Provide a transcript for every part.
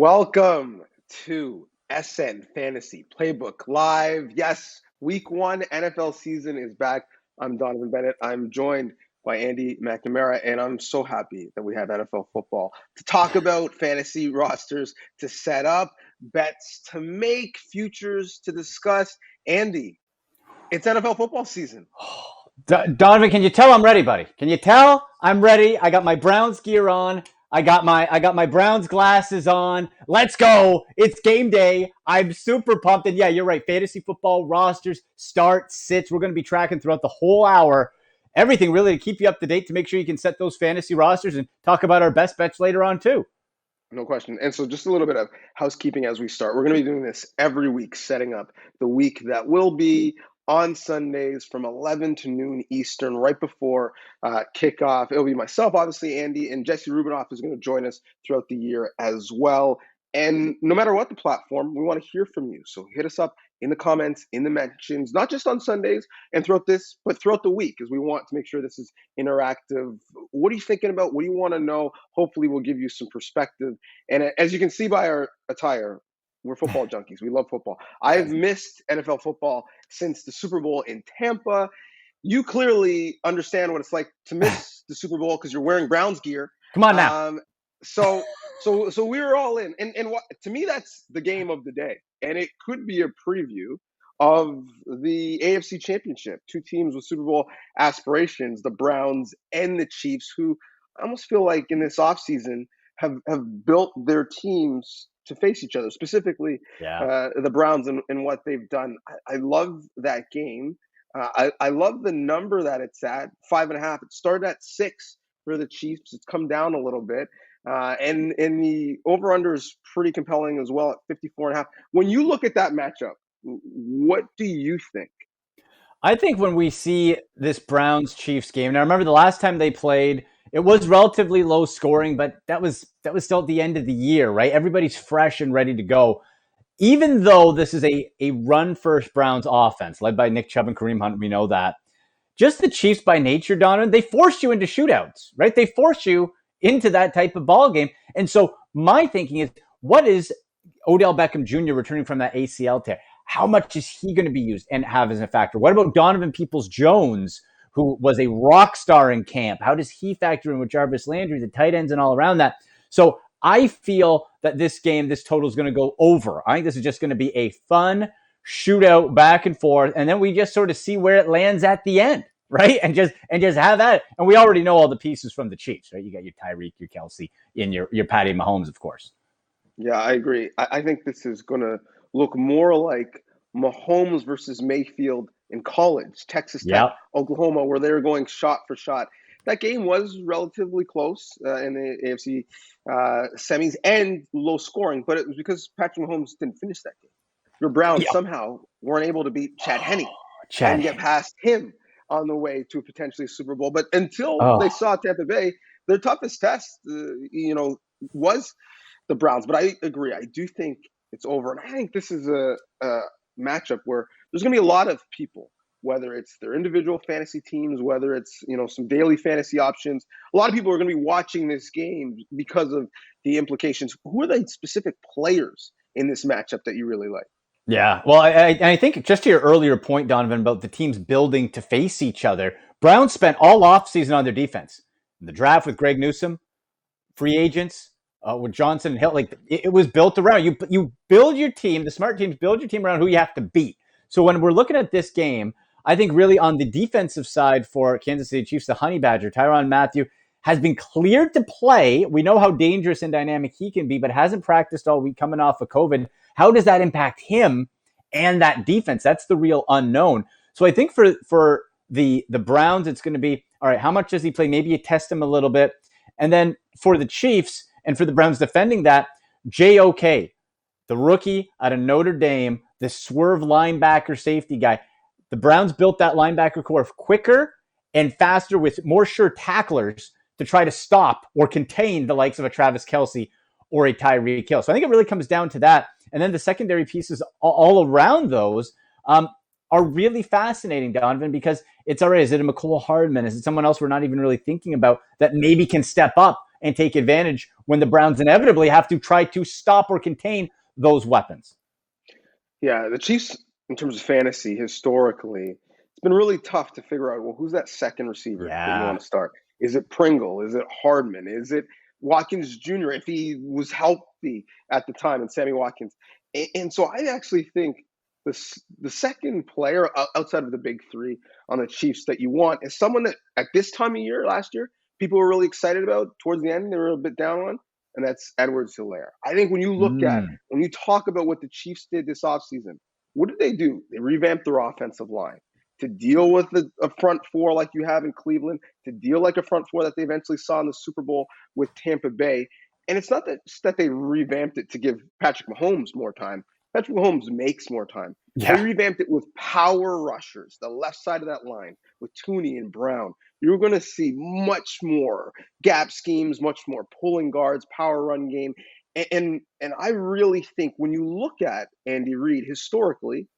Welcome to SN Fantasy Playbook Live. Yes, week one NFL season is back. I'm Donnovan Bennett. I'm joined by Andy McNamara, and I'm so happy that we have NFL football to talk about, fantasy rosters to set up, bets to make, futures to discuss. Andy, it's NFL football season. Donovan, can you tell I'm ready, buddy? Can you tell I'm ready? I got my Browns gear on. I got my Browns glasses on. Let's go. It's game day. I'm super pumped. And yeah, you're right. Fantasy football rosters, starts, sits. We're going to be tracking throughout the whole hour. Everything really to keep you up to date to make sure you can set those fantasy rosters and talk about our best bets later on too. No question. And so just a little bit of housekeeping as we start. We're going to be doing this every week, setting up the week that will be on Sundays from 11 to noon Eastern, right before kickoff. It'll be myself, obviously, Andy, and Jesse Rubinoff is going to join us throughout the year as well. And no matter what the platform, we want to hear from you. So hit us up in the comments, in the mentions, not just on Sundays and throughout this, but throughout the week, as we want to make sure this is interactive. What are you thinking about? What do you want to know? Hopefully we'll give you some perspective. And as you can see by our attire, we're football junkies. We love football. I've missed NFL football since the Super Bowl in Tampa. You clearly understand what it's like to miss the Super Bowl because you're wearing Browns gear. Come on now. So we were all in. And what, to me, that's the game of the day. And it could be a preview of the AFC Championship. Two teams with Super Bowl aspirations, the Browns and the Chiefs, who I almost feel like in this offseason have built their teams to face each other, specifically the Browns and what they've done. I love that game. I love the number that it's at, 5.5. It started at 6 for the Chiefs. It's come down a little bit. And the over-under is pretty compelling as well at 54.5. When you look at that matchup, what do you think? I think when we see this Browns-Chiefs game, now remember the last time they played, it was relatively low scoring, but that was still at the end of the year, right? Everybody's fresh and ready to go. Even though this is a run-first Browns offense led by Nick Chubb and Kareem Hunt, we know that. Just the Chiefs by nature, Donovan, they force you into shootouts, right? They force you into that type of ball game. And so my thinking is, what is Odell Beckham Jr. returning from that ACL tear? How much is he going to be used and have as a factor? What about Donovan Peoples-Jones, who was a rock star in camp? How does he factor in with Jarvis Landry, the tight ends, and all around that? So I feel that this game, this total is going to go over. I think this is just going to be a fun shootout back and forth, and then we just sort of see where it lands at the end, right? And just have that. And we already know all the pieces from the Chiefs, right? You got your Tyreek, your Kelsey, and your Patty Mahomes, of course. Yeah, I agree. I think this is going to look more like Mahomes versus Mayfield in college, Texas Tech, Oklahoma, where they were going shot for shot. That game was relatively close in the AFC semis and low scoring, but it was because Patrick Mahomes didn't finish that game. Your Browns somehow weren't able to beat Chad Henne and get past him on the way to potentially Super Bowl. But until they saw Tampa Bay, their toughest test, was the Browns. But I agree. I do think it's over. And I think this is a matchup where there's going to be a lot of people, whether it's their individual fantasy teams, whether it's, some daily fantasy options. A lot of people are going to be watching this game because of the implications. Who are the specific players in this matchup that you really like? Yeah, well, I think just to your earlier point, Donovan, about the teams building to face each other, Browns spent all offseason on their defense. In the draft with Greg Newsome, free agents with Johnson and Hill, like it was built around you. You build your team. The smart teams build your team around who you have to beat. So when we're looking at this game, I think really on the defensive side for Kansas City Chiefs, the Honey Badger, Tyrann Mathieu, has been cleared to play. We know how dangerous and dynamic he can be, but hasn't practiced all week coming off of COVID. How does that impact him and that defense? That's the real unknown. So I think for the Browns, it's going to be, all right, how much does he play? Maybe you test him a little bit. And then for the Chiefs and for the Browns defending that, J.O.K., the rookie out of Notre Dame, the swerve linebacker safety guy. The Browns built that linebacker core quicker and faster with more sure tacklers to try to stop or contain the likes of a Travis Kelce or a Tyreek Hill. So I think it really comes down to that. And then the secondary pieces all around those are really fascinating, Donovan, because it's all right. Is it a McCole Hardman? Is it someone else we're not even really thinking about that maybe can step up and take advantage when the Browns inevitably have to try to stop or contain those weapons. Yeah, the Chiefs, in terms of fantasy, historically, it's been really tough to figure out, well, who's that second receiver that you want to start? Is it Pringle? Is it Hardman? Is it Watkins Jr. if he was healthy at the time, and Sammy Watkins? And so I actually think the second player outside of the big three on the Chiefs that you want is someone that at this time of year last year, people were really excited about. Towards the end, they were a bit down on, and that's Edward Solaire. I think when you look at, when you talk about what the Chiefs did this offseason, what did they do? They revamped their offensive line to deal with a front four like you have in Cleveland, to deal like a front four that they eventually saw in the Super Bowl with Tampa Bay. And it's not that they revamped it to give Patrick Mahomes more time. Patrick Mahomes makes more time. Yeah. They revamped it with power rushers, the left side of that line, with Tooney and Brown. You're going to see much more gap schemes, much more pulling guards, power run game. And I really think when you look at Andy Reid historically,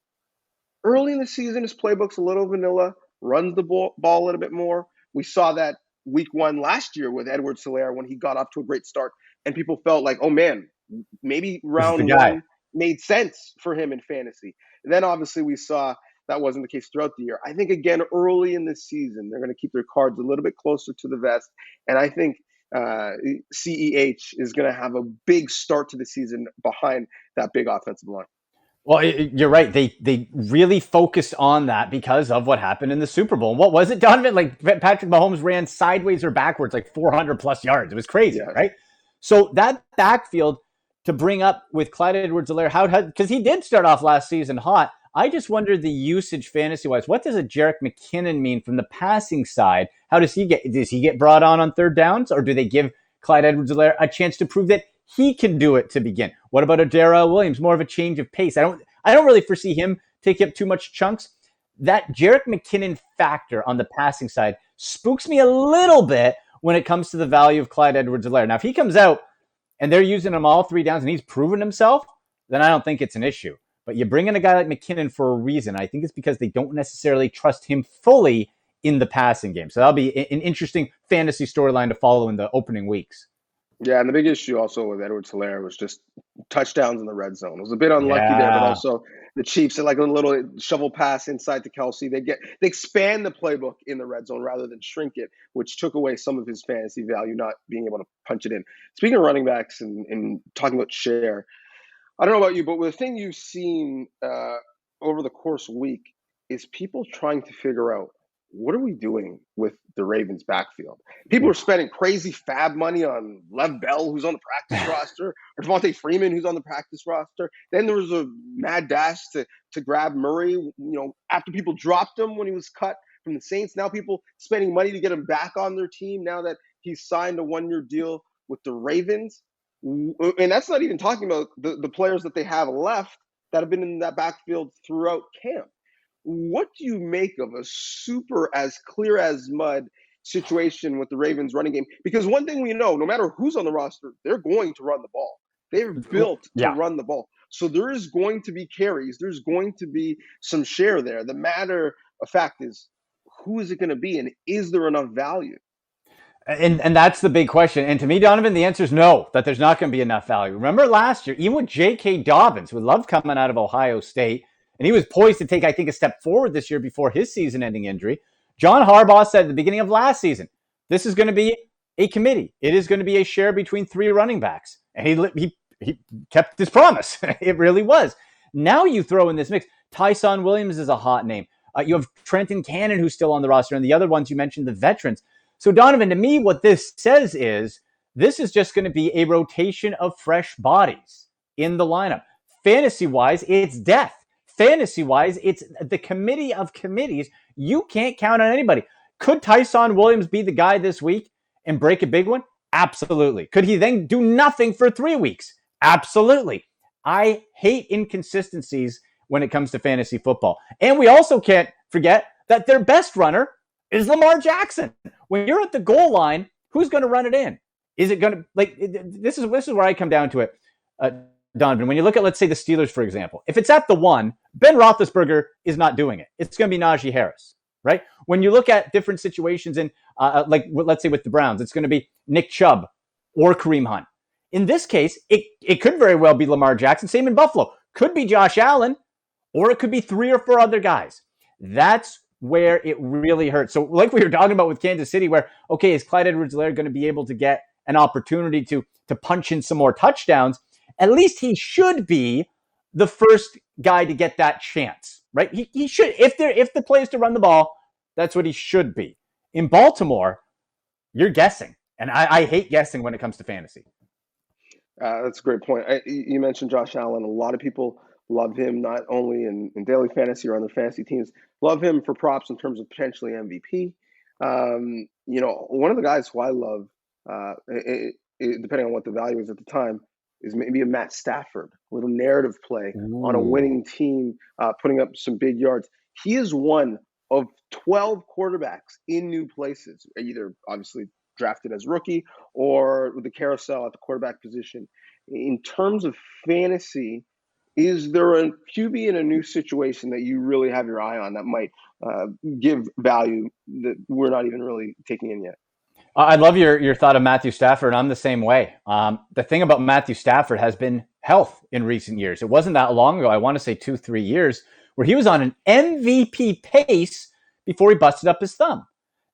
early in the season, his playbook's a little vanilla, runs the ball a little bit more. We saw that week one last year with Edward Solaire when he got off to a great start, and people felt like, oh man, maybe round one made sense for him in fantasy. And then obviously we saw that wasn't the case throughout the year. I think, again, early in the season, they're going to keep their cards a little bit closer to the vest. And I think CEH is going to have a big start to the season behind that big offensive line. Well, you're right. They really focused on that because of what happened in the Super Bowl. And what was it, Donnovan? Like Patrick Mahomes ran sideways or backwards like 400 plus yards. It was crazy, right? So that backfield to bring up with Clyde Edwards-Helaire, because he did start off last season hot. I just wonder the usage fantasy-wise. What does a Jerick McKinnon mean from the passing side? How does he get brought on third downs, or do they give Clyde Edwards-Helaire a chance to prove that he can do it to begin? What about a Darrell Williams? More of a change of pace. I don't really foresee him taking up too much chunks. That Jerick McKinnon factor on the passing side spooks me a little bit when it comes to the value of Clyde Edwards-Helaire. Now, if he comes out and they're using him all 3 downs and he's proven himself, then I don't think it's an issue. But you bring in a guy like McKinnon for a reason. I think it's because they don't necessarily trust him fully in the passing game. So that'll be an interesting fantasy storyline to follow in the opening weeks. Yeah, and the big issue also with Edwards-Helaire was just touchdowns in the red zone. It was a bit unlucky there, but also the Chiefs, like a little shovel pass inside to Kelsey. They expand the playbook in the red zone rather than shrink it, which took away some of his fantasy value, not being able to punch it in. Speaking of running backs and talking about share, I don't know about you, but the thing you've seen over the course of the week is people trying to figure out, what are we doing with the Ravens backfield? People are spending crazy fab money on Lev Bell, who's on the practice roster, or Devonta Freeman, who's on the practice roster. Then there was a mad dash to grab Murray, after people dropped him when he was cut from the Saints. Now people spending money to get him back on their team now that he's signed a 1-year deal with the Ravens. And that's not even talking about the players that they have left that have been in that backfield throughout camp. What do you make of a super as clear as mud situation with the Ravens running game? Because one thing we know, no matter who's on the roster, they're going to run the ball. They're built to run the ball. So there is going to be carries. There's going to be some share there. The matter of fact is, who is it going to be, and is there enough value? And that's the big question. And to me, Donnovan, the answer is no, that there's not going to be enough value. Remember last year, even with J.K. Dobbins, who loved coming out of Ohio State, and he was poised to take, I think, a step forward this year before his season-ending injury. John Harbaugh said at the beginning of last season, this is going to be a committee. It is going to be a share between 3 running backs. And he kept his promise. It really was. Now you throw in this mix. Tyson Williams is a hot name. You have Trenton Cannon, who's still on the roster, and the other ones you mentioned, the veterans. So, Donnovan, to me, what this says is this is just going to be a rotation of fresh bodies in the lineup. Fantasy-wise, it's death. Fantasy-wise, it's the committee of committees. You can't count on anybody. Could Tyson Williams be the guy this week and break a big one? Absolutely. Could he then do nothing for 3 weeks? Absolutely. I hate inconsistencies when it comes to fantasy football. And we also can't forget that their best runner is Lamar Jackson. When you're at the goal line, who's going to run it in? Is it going to, this is where I come down to it, Donnovan. When you look at, let's say, the Steelers, for example, if it's at the 1, Ben Roethlisberger is not doing it. It's going to be Najee Harris, right? When you look at different situations in, let's say with the Browns, it's going to be Nick Chubb or Kareem Hunt. In this case, it could very well be Lamar Jackson. Same in Buffalo. Could be Josh Allen, or it could be 3 or 4 other guys. That's where it really hurts. So like we were talking about with Kansas City, where, okay, is Clyde Edwards-Helaire going to be able to get an opportunity to punch in some more touchdowns? At least he should be the first guy to get that chance, right? He should, if the play is to run the ball, that's what he should be. In Baltimore, you're guessing. And I hate guessing when it comes to fantasy. That's a great point. You mentioned Josh Allen. A lot of people love him, not only in daily fantasy or on their fantasy teams, love him for props in terms of potentially MVP. One of the guys who I love, depending on what the value is at the time, is maybe a Matt Stafford, a little narrative play on a winning team, putting up some big yards. He is one of 12 quarterbacks in new places, either obviously drafted as rookie or with the carousel at the quarterback position. In terms of fantasy, is there a QB in a new situation that you really have your eye on that might give value that we're not even really taking in yet? I love your thought of Matthew Stafford. I'm the same way. The thing about Matthew Stafford has been health in recent years. It wasn't that long ago, I want to say 2-3 years, where he was on an MVP pace before he busted up his thumb.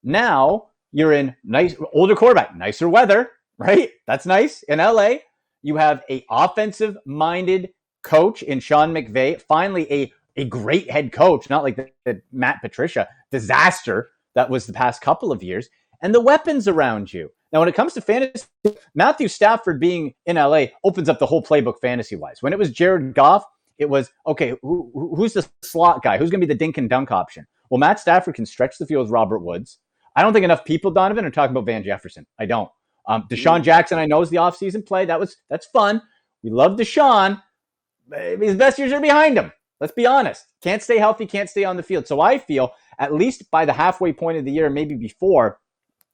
Now you're in nice, older quarterback, nicer weather, right? That's nice. In LA, you have a offensive-minded coach in Sean McVay, finally a great head coach, not like the Matt Patricia disaster that was the past couple of years, and the weapons around you. Now, when it comes to fantasy, Matthew Stafford being in LA opens up the whole playbook fantasy-wise. When it was Jared Goff, it was, okay, who's the slot guy? Who's going to be the dink and dunk option? Well, Matt Stafford can stretch the field with Robert Woods. I don't think enough people, Donnovan, are talking about Van Jefferson. I don't. Deshaun Jackson, I know, is the offseason play. That's fun. We love Deshaun. His best years are behind him. Let's be honest. Can't stay healthy, can't stay on the field. So I feel, at least by the halfway point of the year, maybe before,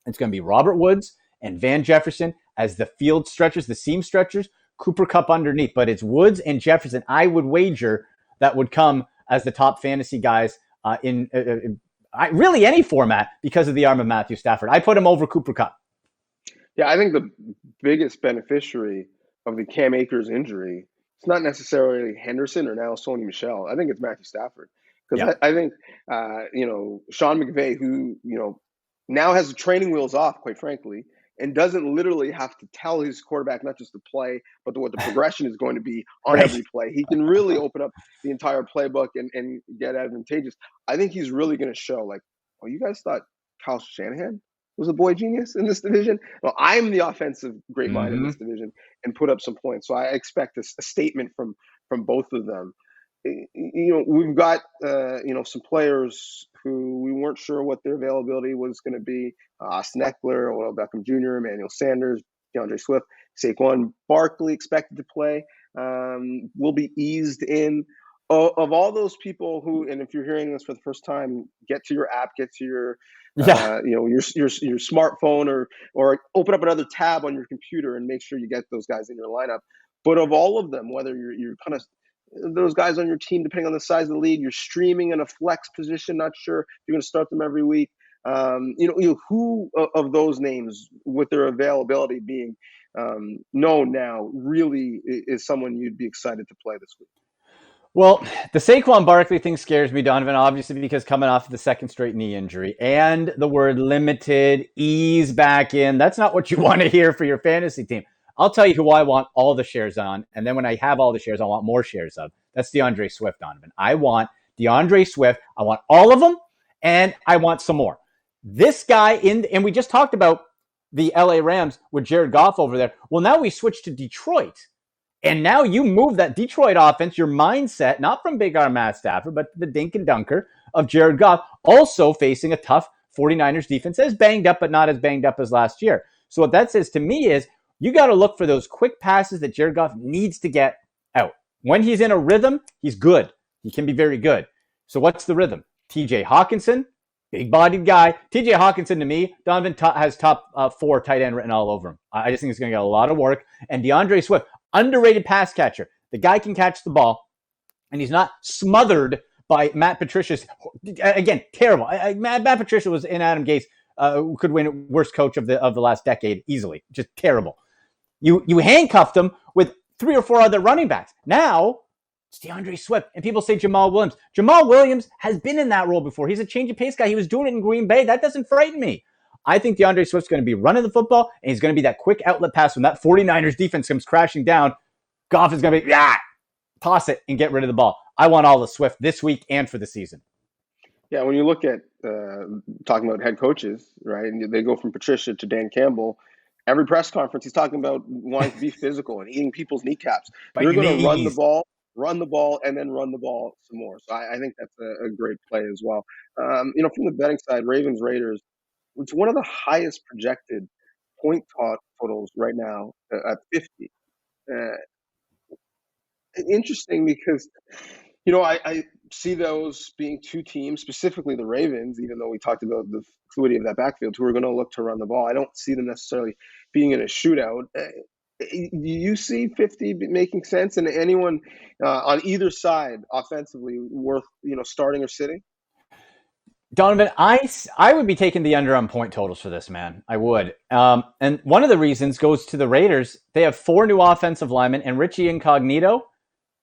it's going to be Robert Woods and Van Jefferson as the field stretchers, the seam stretchers, Cooper Kupp underneath. But it's Woods and Jefferson, I would wager, that would come as the top fantasy guys in really any format because of the arm of Matthew Stafford. I put him over Cooper Kupp. Yeah, I think the biggest beneficiary of the Cam Akers injury, it's not necessarily Henderson or now Sony Michel. I think it's Matthew Stafford. Because I think, Sean McVay, who, now has the training wheels off, quite frankly, and doesn't literally have to tell his quarterback not just to play, but what the progression is going to be on every play. He can really open up the entire playbook and get advantageous. I think he's really going to show, like, oh, you guys thought Kyle Shanahan was a boy genius in this division? Well, I'm the offensive great mind in this division and put up some points. So I expect a statement from both of them. We've got, some players who we weren't sure what their availability was going to be. Austin Eckler, Odell Beckham Jr., Emmanuel Sanders, Deandre Swift, Saquon Barkley expected to play, will be eased in. Of all those people who, and if you're hearing this for the first time, get to your app, get to your, your smartphone or open up another tab on your computer and make sure you get those guys in your lineup. But of all of them, whether you're kind of those guys on your team, depending on the size of the league, you're streaming in a flex position, not sure you're going to start them every week. Who of those names, with their availability being known now, really is someone you'd be excited to play this week? Well, the Saquon Barkley thing scares me, Donnovan, obviously because coming off of the second straight knee injury and the word limited, ease back in. That's not what you want to hear for your fantasy team. I'll tell you who I want all the shares on, and then when I have all the shares, I want more shares of. That's Deandre Swift, Donnovan. I want Deandre Swift. I want all of them, and I want some more. This guy, and we just talked about the LA Rams with Jared Goff over there. Well, now we switch to Detroit. And now you move that Detroit offense, your mindset, not from Big Arm Matt Stafford, but the dink and dunker of Jared Goff, also facing a tough 49ers defense that is banged up, but not as banged up as last year. So what that says to me is you got to look for those quick passes that Jared Goff needs to get out. When he's in a rhythm, he's good. He can be very good. So what's the rhythm? TJ Hawkinson, big-bodied guy. TJ Hawkinson, to me, Donnovan has top 4 tight end written all over him. I just think he's going to get a lot of work. And Deandre Swift, underrated pass catcher. The guy can catch the ball, and he's not smothered by Matt Patricia's, again, terrible. Matt Patricia was in Adam Gase, could win worst coach of the last decade easily. Just terrible. You handcuffed them with 3 or 4 other running backs. Now it's DeAndre Swift, and people say Jamal Williams. Jamal Williams has been in that role before. He's a change of pace guy. He was doing it in Green Bay. That doesn't frighten me. I think DeAndre Swift's going to be running the football, and he's going to be that quick outlet pass when that 49ers defense comes crashing down. Goff is going to be, toss it and get rid of the ball. I want all the Swift this week and for the season. Yeah, when you look at talking about head coaches, right, and they go from Patricia to Dan Campbell, every press conference he's talking about wanting to be physical and eating people's kneecaps. They're going to run the ball, and then run the ball some more. So I think that's a great play as well. From the betting side, Ravens Raiders, it's one of the highest projected point totals right now at 50. Interesting because I see those being two teams, specifically the Ravens, even though we talked about the fluidity of that backfield, who are going to look to run the ball. I don't see them necessarily being in a shootout. Do you see 50 making sense? And anyone on either side offensively worth starting or sitting? Donnovan, I would be taking the under on point totals for this, man. I would. And one of the reasons goes to the Raiders. They have 4 new offensive linemen, and Richie Incognito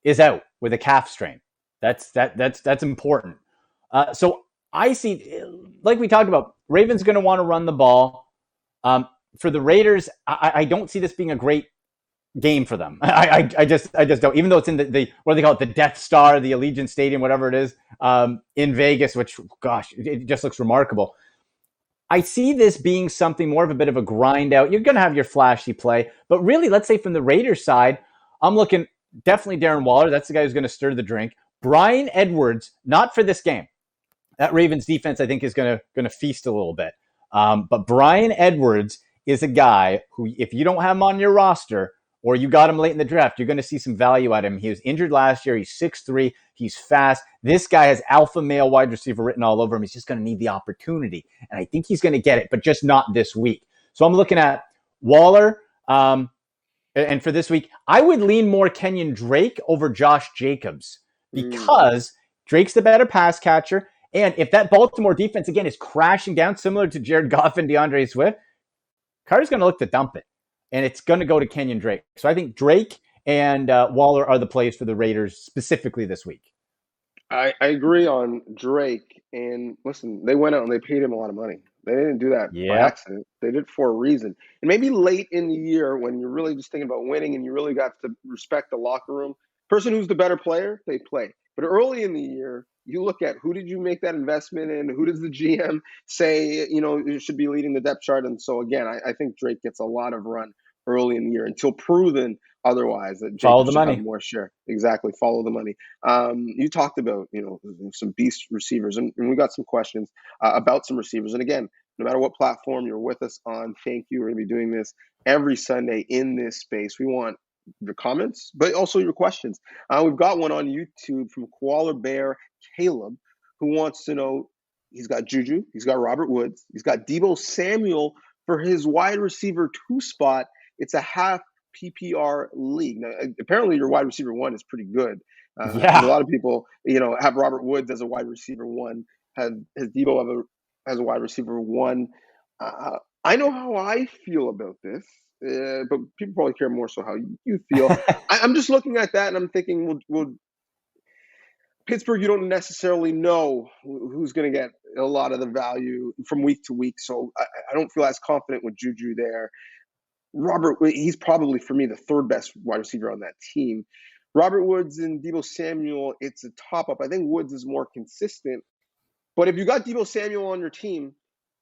is out with a calf strain. That's important. So I see, like we talked about, Ravens going to want to run the ball. For the Raiders, I don't see this being a great game for them. I just don't. Even though it's in the what do they call it, the Death Star, the Allegiant Stadium, whatever it is, in Vegas, which gosh, it just looks remarkable. I see this being something more of a bit of a grind out. You're going to have your flashy play, but really, let's say from the Raiders side, I'm looking definitely Darren Waller. That's the guy who's going to stir the drink. Bryan Edwards, not for this game. That Ravens defense, I think, is going to feast a little bit. But Bryan Edwards is a guy who, if you don't have him on your roster or you got him late in the draft, you're going to see some value out of him. He was injured last year. He's 6'3". He's fast. This guy has alpha male wide receiver written all over him. He's just going to need the opportunity. And I think he's going to get it, but just not this week. So I'm looking at Waller. And for this week, I would lean more Kenyon Drake over Josh Jacobs because Drake's the better pass catcher. And if that Baltimore defense, again, is crashing down, similar to Jared Goff and DeAndre Swift, Carter's going to look to dump it. And it's going to go to Kenyon Drake. So I think Drake and Waller are the plays for the Raiders specifically this week. I agree on Drake. And listen, they went out and they paid him a lot of money. They didn't do that by accident. They did it for a reason. And maybe late in the year when you're really just thinking about winning and you really got to respect the locker room, person who's the better player, they play. But early in the year, you look at who did you make that investment in? Who does the GM say, you should be leading the depth chart? And so, again, I think Drake gets a lot of run early in the year until proven otherwise that follow the should money. Have more share. Exactly. Follow the money. You talked about, some beast receivers, and we got some questions about some receivers. And again, no matter what platform you're with us on, thank you. We're going to be doing this every Sunday in this space. We want your comments, but also your questions. We've got one on YouTube from Koala Bear Caleb, who wants to know, he's got Juju, he's got Robert Woods, he's got Deebo Samuel for his wide receiver 2 spot. It's a half PPR league. Now, apparently your wide receiver 1 is pretty good. A lot of people, have Robert Woods as a wide receiver 1, has Deebo as a wide receiver 1. I know how I feel about this. But people probably care more so how you feel. I'm just looking at that and I'm thinking, will Pittsburgh, you don't necessarily know who's going to get a lot of the value from week to week. So I don't feel as confident with Juju there. Robert, he's probably, for me, the 3rd best wide receiver on that team. Robert Woods and Deebo Samuel, it's a top-up. I think Woods is more consistent. But if you got Deebo Samuel on your team,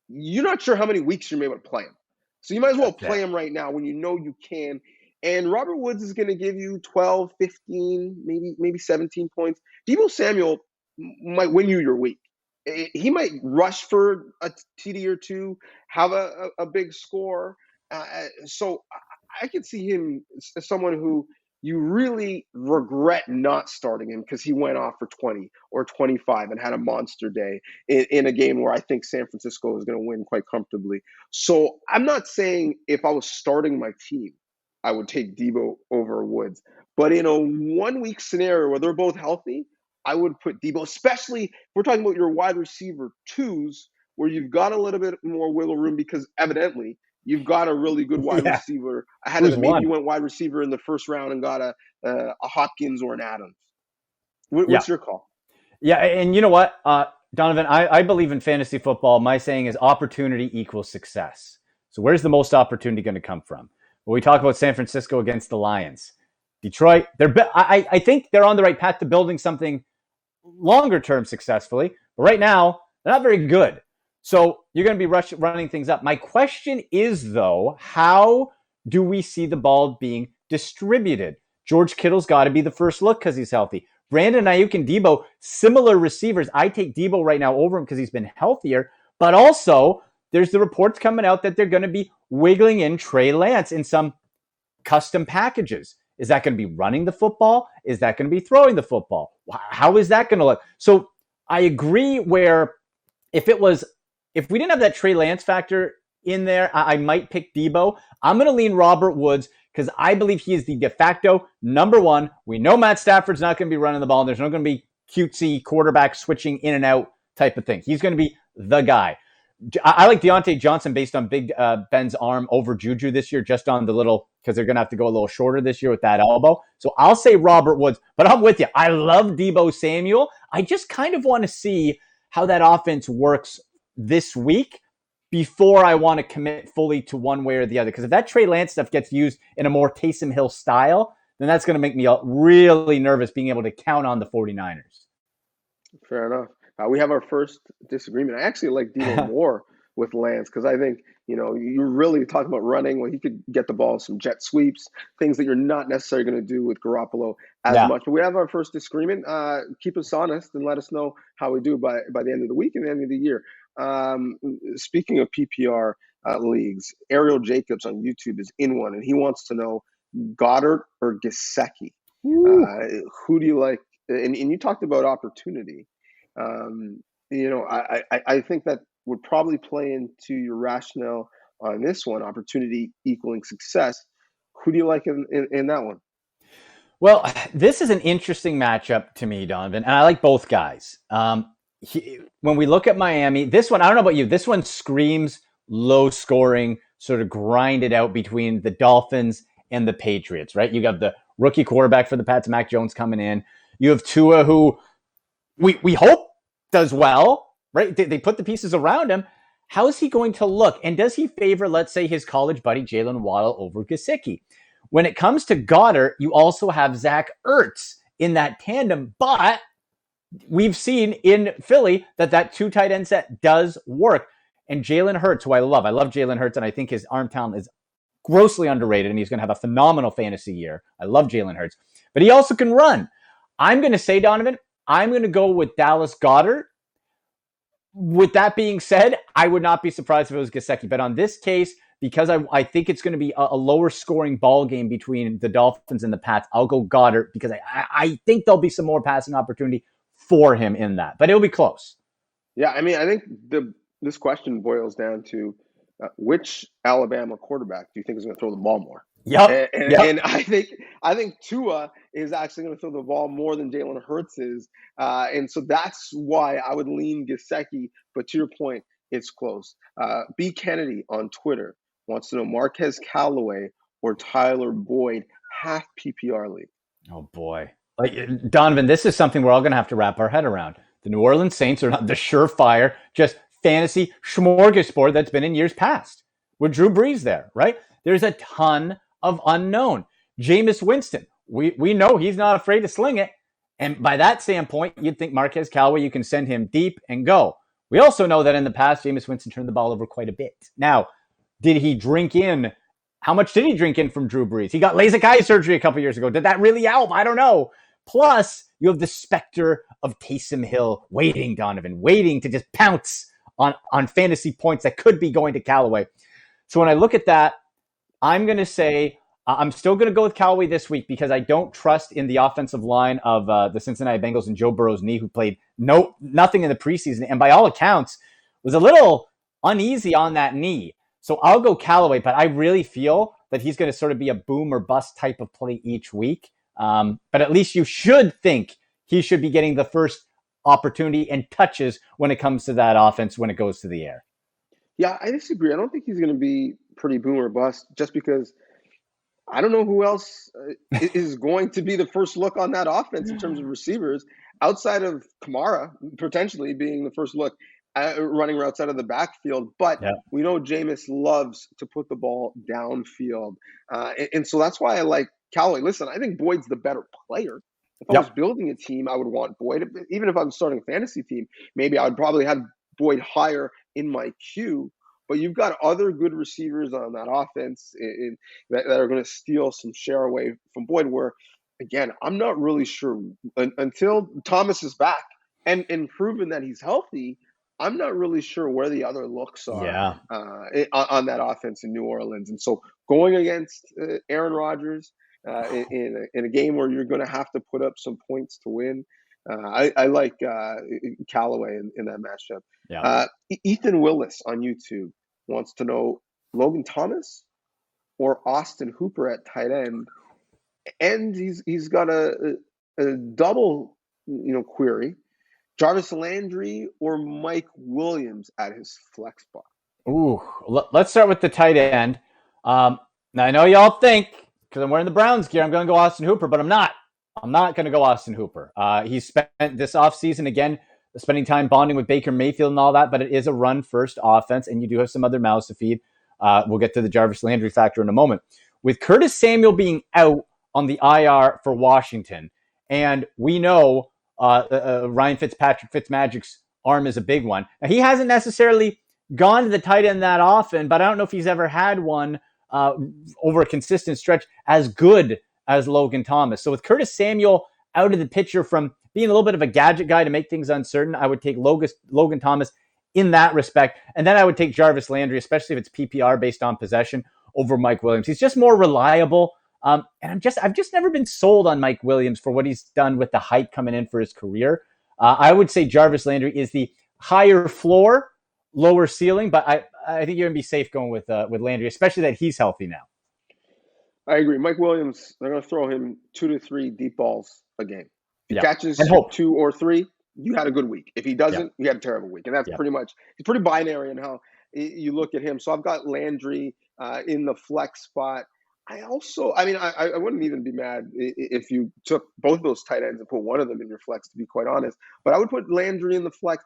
you're not sure how many weeks you're able to play him. So you might as well play him right now when you know you can. And Robert Woods is going to give you 12, 15, maybe 17 points. Deebo Samuel might win you your week. He might rush for a TD or 2, have a big score. So I could see him as someone who you really regret not starting him because he went off for 20 or 25 and had a monster day in a game where I think San Francisco is going to win quite comfortably. So I'm not saying if I was starting my team, I would take Deebo over Woods. But in a 1-week scenario where they're both healthy, I would put Deebo, especially if we're talking about your wide receiver 2s, where you've got a little bit more wiggle room because evidently you've got a really good wide Yeah. receiver ahead of Who's them. Maybe one? you went wide receiver in the first round and got a Hopkins or an Adams. Yeah. What's your call? Yeah, and you know what, Donnovan, I believe in fantasy football. My saying is opportunity equals success. So where's the most opportunity going to come from? Well, we talk about San Francisco against the Lions. Detroit, I think they're on the right path to building something longer term successfully. But right now, they're not very good. So you're going to be running things up. My question is, though, how do we see the ball being distributed? George Kittle's got to be the first look because he's healthy. Brandon Ayuk and Debo, similar receivers. I take Debo right now over him because he's been healthier. But also, there's the reports coming out that they're going to be wiggling in Trey Lance in some custom packages. Is that going to be running the football? Is that going to be throwing the football? How is that going to look? So I agree where if we didn't have that Trey Lance factor in there, I might pick Debo. I'm going to lean Robert Woods because I believe he is the de facto number one. We know Matt Stafford's not going to be running the ball. And there's not going to be cutesy quarterback switching in and out type of thing. He's going to be the guy. I like Deontay Johnson based on Big Ben's arm over Juju this year, just on the little, because they're going to have to go a little shorter this year with that elbow. So I'll say Robert Woods, but I'm with you. I love Deebo Samuel. I just kind of want to see how that offense works this week before I want to commit fully to one way or the other. Because if that Trey Lance stuff gets used in a more Taysom Hill style, then that's going to make me really nervous being able to count on the 49ers. Fair enough. We have our first disagreement. I actually like Debo more with Lance because I think, you're really talking about running when he could get the ball, some jet sweeps, things that you're not necessarily going to do with Garoppolo as much. But we have our first disagreement. Keep us honest and let us know how we do by the end of the week and the end of the year. Speaking of PPR leagues, Ariel Jacobs on YouTube is in one, and he wants to know Goddard or Gesicki. Who do you like? And you talked about opportunity. I think that would probably play into your rationale on this one, opportunity equaling success. Who do you like in that one? Well, this is an interesting matchup to me, Donnovan, and I like both guys. When we look at Miami, this one, I don't know about you, this one screams low scoring, sort of grinded out between the Dolphins and the Patriots, right? You got the rookie quarterback for the Pats, Mac Jones, coming in. You have Tua, who we hope does well, right? They put the pieces around him. How is he going to look? And does he favor, let's say, his college buddy Jalen Waddle over Gesicki? When it comes to Goddard, you also have Zach Ertz in that tandem, but we've seen in Philly that two tight end set does work. And Jalen Hurts, who I love Jalen Hurts, and I think his arm talent is grossly underrated, and he's going to have a phenomenal fantasy year. I love Jalen Hurts, but he also can run. I'm going to say, Donnovan, I'm going to go with Dallas Goedert. With that being said, I would not be surprised if it was Gesicki. But on this case, because I think it's going to be a lower scoring ball game between the Dolphins and the Pats, I'll go Goddard because I think there'll be some more passing opportunity for him in that. But it'll be close. Yeah, I mean, I think this question boils down to which Alabama quarterback do you think is going to throw the ball more? Yep. And I think Tua is actually going to throw the ball more than Jalen Hurts is. And so that's why I would lean Gesicki. But to your point, it's close. B. Kennedy on Twitter wants to know Marquez Callaway or Tyler Boyd, half PPR league. Oh, boy. Donnovan, this is something we're all going to have to wrap our head around. The New Orleans Saints are not the surefire, just fantasy smorgasbord that's been in years past with Drew Brees there, right? There's a ton of unknown. Jameis Winston, we know he's not afraid to sling it. And by that standpoint, you'd think Marquez Callaway, you can send him deep and go. We also know that in the past, Jameis Winston turned the ball over quite a bit. Now, did he drink in? How much did he drink in from Drew Brees? He got LASIK eye surgery a couple years ago. Did that really help? I don't know. Plus, you have the specter of Taysom Hill waiting, Donnovan, waiting to just pounce on fantasy points that could be going to Callaway. So when I look at that, I'm going to say I'm still going to go with Callaway this week because I don't trust in the offensive line of the Cincinnati Bengals and Joe Burrow's knee, who played nothing in the preseason and by all accounts was a little uneasy on that knee. So I'll go Callaway, but I really feel that he's going to sort of be a boom or bust type of play each week. But at least you should think he should be getting the first opportunity and touches when it comes to that offense when it goes to the air. Yeah, I disagree. I don't think he's going to be pretty boom or bust, just because I don't know who else is going to be the first look on that offense in terms of receivers outside of Kamara potentially being the first look running routes out of the backfield. But we know Jameis loves to put the ball downfield. And so that's why I like Callaway. Listen, I think Boyd's the better player. If I was building a team, I would want Boyd. Even if I'm starting a fantasy team, maybe I would probably have Boyd higher in my queue. But you've got other good receivers on that offense that are going to steal some share away from Boyd, where, again, I'm not really sure until Thomas is back and proven that he's healthy. I'm not really sure where the other looks are on that offense in New Orleans. And so going against Aaron Rodgers in a game where you're going to have to put up some points to win, I like Callaway in that matchup. Ethan Willis on YouTube wants to know Logan Thomas or Austin Hooper at tight end, and he's got a double query: Jarvis Landry or Mike Williams at his flex spot. Ooh, let's start with the tight end. Now I know y'all think because I'm wearing the Browns gear, I'm going to go Austin Hooper, but I'm not. I'm not going to go Austin Hooper. He's spent this offseason, again, spending time bonding with Baker Mayfield and all that, but it is a run-first offense, and you do have some other mouths to feed. We'll get to the Jarvis Landry factor in a moment. With Curtis Samuel being out on the IR for Washington, and we know Ryan Fitzmagic's arm is a big one. Now, he hasn't necessarily gone to the tight end that often, but I don't know if he's ever had one over a consistent stretch as good as Logan Thomas. So with Curtis Samuel out of the picture from being a little bit of a gadget guy to make things uncertain, I would take Logan Thomas in that respect. And then I would take Jarvis Landry, especially if it's PPR based on possession, over Mike Williams. He's just more reliable. And I've just never been sold on Mike Williams for what he's done with the hype coming in for his career. I would say Jarvis Landry is the higher floor, lower ceiling, but I think you're going to be safe going with Landry, especially that he's healthy now. I agree. Mike Williams, they're going to throw him 2 to 3 deep balls a game. If he catches 2 or 3, you had a good week. If he doesn't, you had a terrible week. And that's pretty much, it's pretty binary in how you look at him. So I've got Landry in the flex spot. I wouldn't even be mad if you took both of those tight ends and put one of them in your flex, to be quite honest. But I would put Landry in the flex.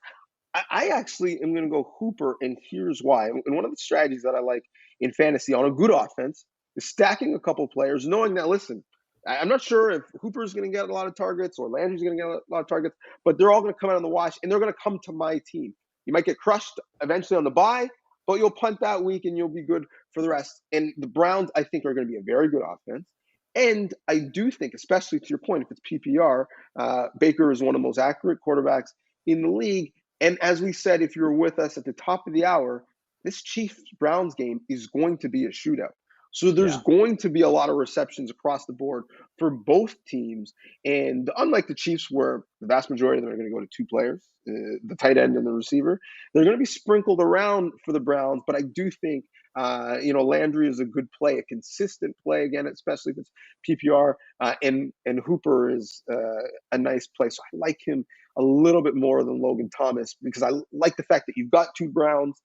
I actually am going to go Hooper, and here's why. And one of the strategies that I like in fantasy on a good offense is stacking a couple players, knowing that, listen, I'm not sure if Hooper's going to get a lot of targets or Landry's going to get a lot of targets, but they're all going to come out on the wash, and they're going to come to my team. You might get crushed eventually on the bye, but you'll punt that week, and you'll be good for the rest. And the Browns, I think, are going to be a very good offense. And I do think, especially to your point, if it's PPR, Baker is one of the most accurate quarterbacks in the league. And as we said, if you're with us at the top of the hour, this Chiefs-Browns game is going to be a shootout. So there's going to be a lot of receptions across the board for both teams. And unlike the Chiefs, where the vast majority of them are going to go to 2 players, the tight end and the receiver, they're going to be sprinkled around for the Browns. But I do think, Landry is a good play, a consistent play, again, especially if it's PPR. And Hooper is a nice play. So I like him a little bit more than Logan Thomas because I like the fact that you've got 2 Browns.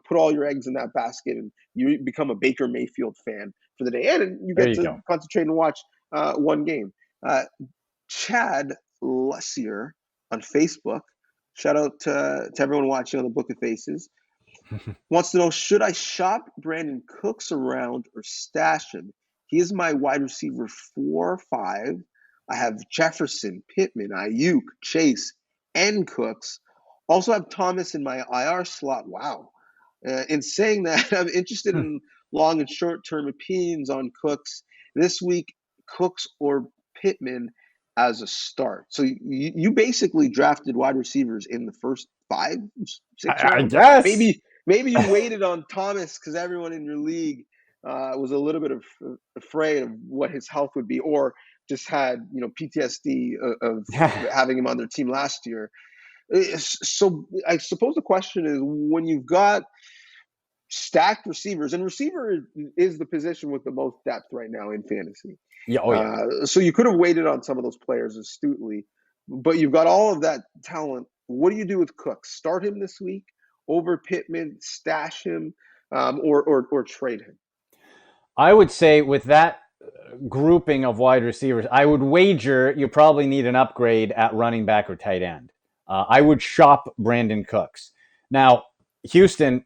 Put all your eggs in that basket, and you become a Baker Mayfield fan for the day, and you get to concentrate and watch one game. Chad Lussier on Facebook, shout out to everyone watching on the Book of Faces, wants to know, should I shop Brandon Cooks around or stash him? He is my wide receiver 4 or 5. I have Jefferson, Pittman, Ayuk, Chase, and Cooks. Also have Thomas in my IR slot. Wow. In saying that, I'm interested in long and short-term opinions on Cooks this week, Cooks or Pittman as a start. So you basically drafted wide receivers in the first 5, 6 rounds. I guess. Maybe you waited on Thomas because everyone in your league was a little bit afraid of what his health would be, or just had PTSD of having him on their team last year. So I suppose the question is, when you've got stacked receivers, and receiver is the position with the most depth right now in fantasy. So you could have waited on some of those players astutely, but you've got all of that talent. What do you do with Cook? Start him this week over Pittman, stash him. or trade him. I would say with that grouping of wide receivers, I would wager you probably need an upgrade at running back or tight end. I would shop Brandon Cooks. Now, Houston,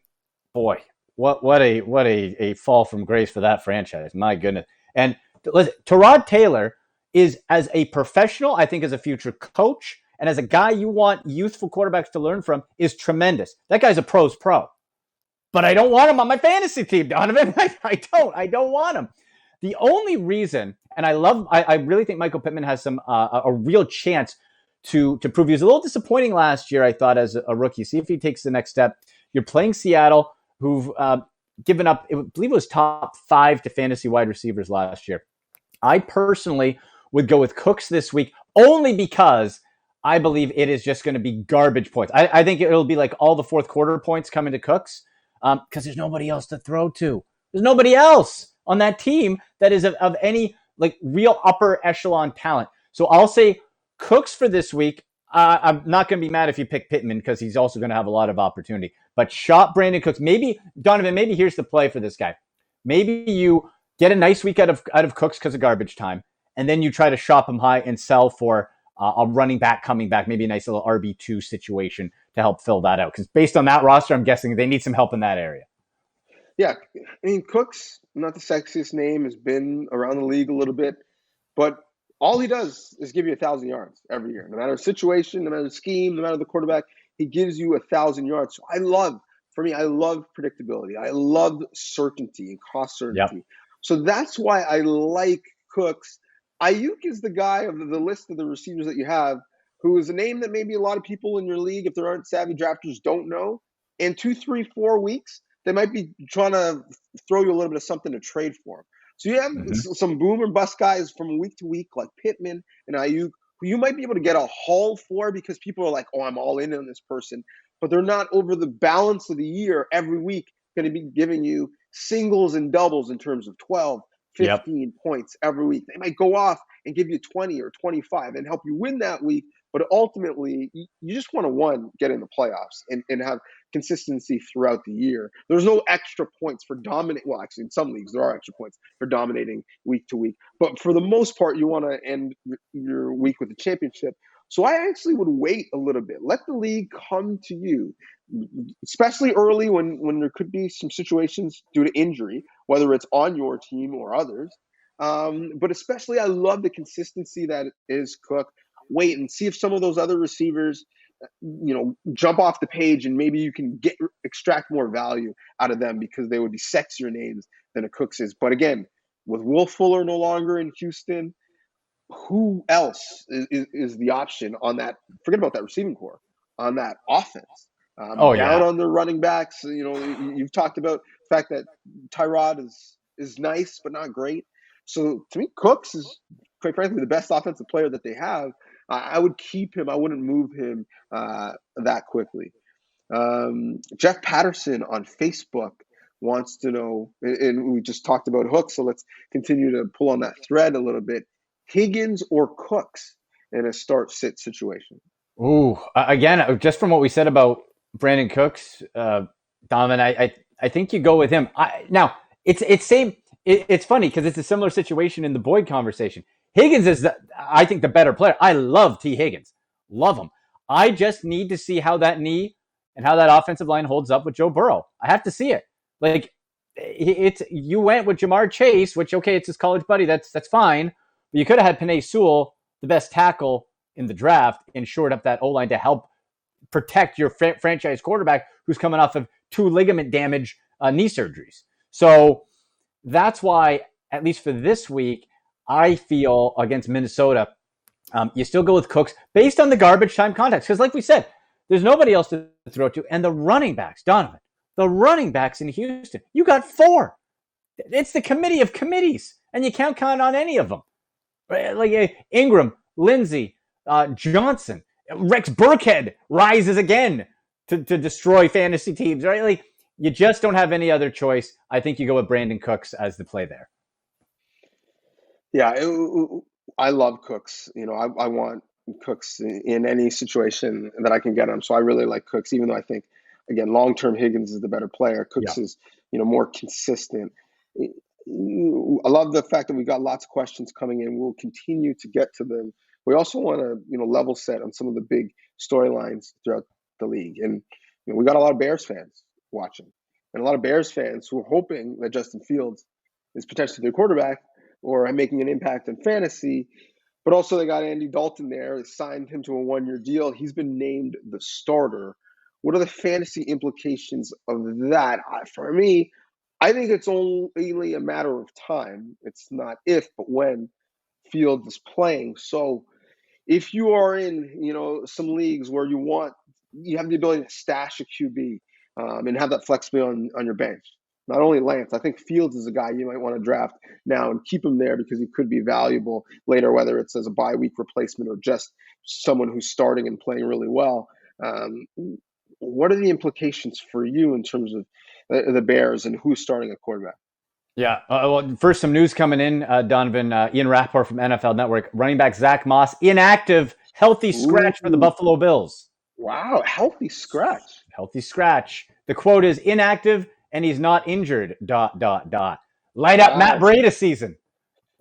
boy, what a fall from grace for that franchise. My goodness. And listen, Tyrod Taylor is, as a professional, I think as a future coach, and as a guy you want youthful quarterbacks to learn from, is tremendous. That guy's a pro's pro. But I don't want him on my fantasy team, Donnovan. I don't want him. The only reason, and I really think Michael Pittman has a real chance to prove he was a little disappointing last year, I thought, as a rookie. See if he takes the next step. You're playing Seattle, who've given up, I believe it was top 5 to fantasy wide receivers last year. I personally would go with Cooks this week only because I believe it is just going to be garbage points. I think it'll be like all the fourth quarter points coming to Cooks because there's nobody else to throw to. There's nobody else on that team that is of any like real upper echelon talent. So I'll say Cooks for this week. I'm not going to be mad if you pick Pittman because he's also going to have a lot of opportunity. But shop Brandon Cooks. Maybe, Donnovan, maybe here's the play for this guy. Maybe you get a nice week out of Cooks because of garbage time, and then you try to shop him high and sell for a running back coming back, maybe a nice little RB2 situation to help fill that out. Because based on that roster, I'm guessing they need some help in that area. Yeah, I mean, Cooks, not the sexiest name, has been around the league a little bit, but all he does is give you 1,000 yards every year. No matter the situation, no matter the scheme, no matter the quarterback, he gives you 1,000 yards. So I love predictability. I love certainty and cost certainty. Yep. So that's why I like Cooks. Ayuk is the guy of the list of the receivers that you have who is a name that maybe a lot of people in your league, if there aren't savvy drafters, don't know. In 2, 3, 4 weeks, they might be trying to throw you a little bit of something to trade for them. So you have some boom or bust guys from week to week like Pittman and Ayuk, who you might be able to get a haul for because people are like, oh, I'm all in on this person. But they're not over the balance of the year every week going to be giving you singles and doubles in terms of 12, 15 points every week. They might go off and give you 20 or 25 and help you win that week. But ultimately, you just want to, get in the playoffs and have consistency throughout the year. There's no extra points for dominating. Well, actually, in some leagues, there are extra points for dominating week to week. But for the most part, you want to end your week with a championship. So I actually would wait a little bit. Let the league come to you, especially early when there could be some situations due to injury, whether it's on your team or others. But especially, I love the consistency that is Cook. Wait and see if some of those other receivers, jump off the page and maybe you can extract more value out of them because they would be sexier names than a Cooks is. But again, with Will Fuller no longer in Houston, who else is the option on that? Forget about that receiving core on that offense. Down on the running backs. You've talked about the fact that Tyrod is nice but not great. So to me, Cooks is quite frankly the best offensive player that they have. I would keep him. I wouldn't move him that quickly. Jeff Patterson on Facebook wants to know, and we just talked about Hooks, so let's continue to pull on that thread a little bit. Higgins or Cooks in a start-sit situation? Ooh, again, just from what we said about Brandon Cooks, Donovan, I think you go with him. Now, it's same. It's funny because it's a similar situation in the Boyd conversation. Higgins is, I think, the better player. I love T. Higgins. Love him. I just need to see how that knee and how that offensive line holds up with Joe Burrow. I have to see it. Like, you went with Jamar Chase, which, okay, it's his college buddy. That's fine. But you could have had Penei Sewell, the best tackle in the draft, and shored up that O-line to help protect your franchise quarterback who's coming off of 2 ligament damage knee surgeries. So that's why, at least for this week, I feel against Minnesota, you still go with Cooks based on the garbage time context. Because like we said, there's nobody else to throw to. And the running backs, Donnovan, the running backs in Houston, you got 4. It's the committee of committees, and you can't count on any of them. Like Ingram, Lindsey, Johnson, Rex Burkhead rises again to destroy fantasy teams, right? Like, you just don't have any other choice. I think you go with Brandon Cooks as the play there. Yeah, I love Cooks. I want Cooks in any situation that I can get him. So I really like Cooks, even though I think, again, long-term Higgins is the better player. Cooks is more consistent. I love the fact that we've got lots of questions coming in. We'll continue to get to them. We also want to, level set on some of the big storylines throughout the league. And we got a lot of Bears fans watching, and a lot of Bears fans who are hoping that Justin Fields is potentially their quarterback or making an impact in fantasy. But also they got Andy Dalton there. They signed him to a 1-year deal. He's been named the starter. What are the fantasy implications of that? For me, I think it's only a matter of time. It's not if, but when Fields is playing. So if you are in, some leagues where you have the ability to stash a QB and have that flexibility on your bench. Not only Lance, I think Fields is a guy you might want to draft now and keep him there because he could be valuable later, whether it's as a bye week replacement or just someone who's starting and playing really well. What are the implications for you in terms of the Bears and who's starting at quarterback? Yeah. Well, first, some news coming in, Donovan. Ian Rappaport from NFL Network. Running back Zach Moss, inactive, healthy scratch for the Buffalo Bills. Wow, healthy scratch. Healthy scratch. The quote is inactive and he's not injured, ... Light up Matt Breida season.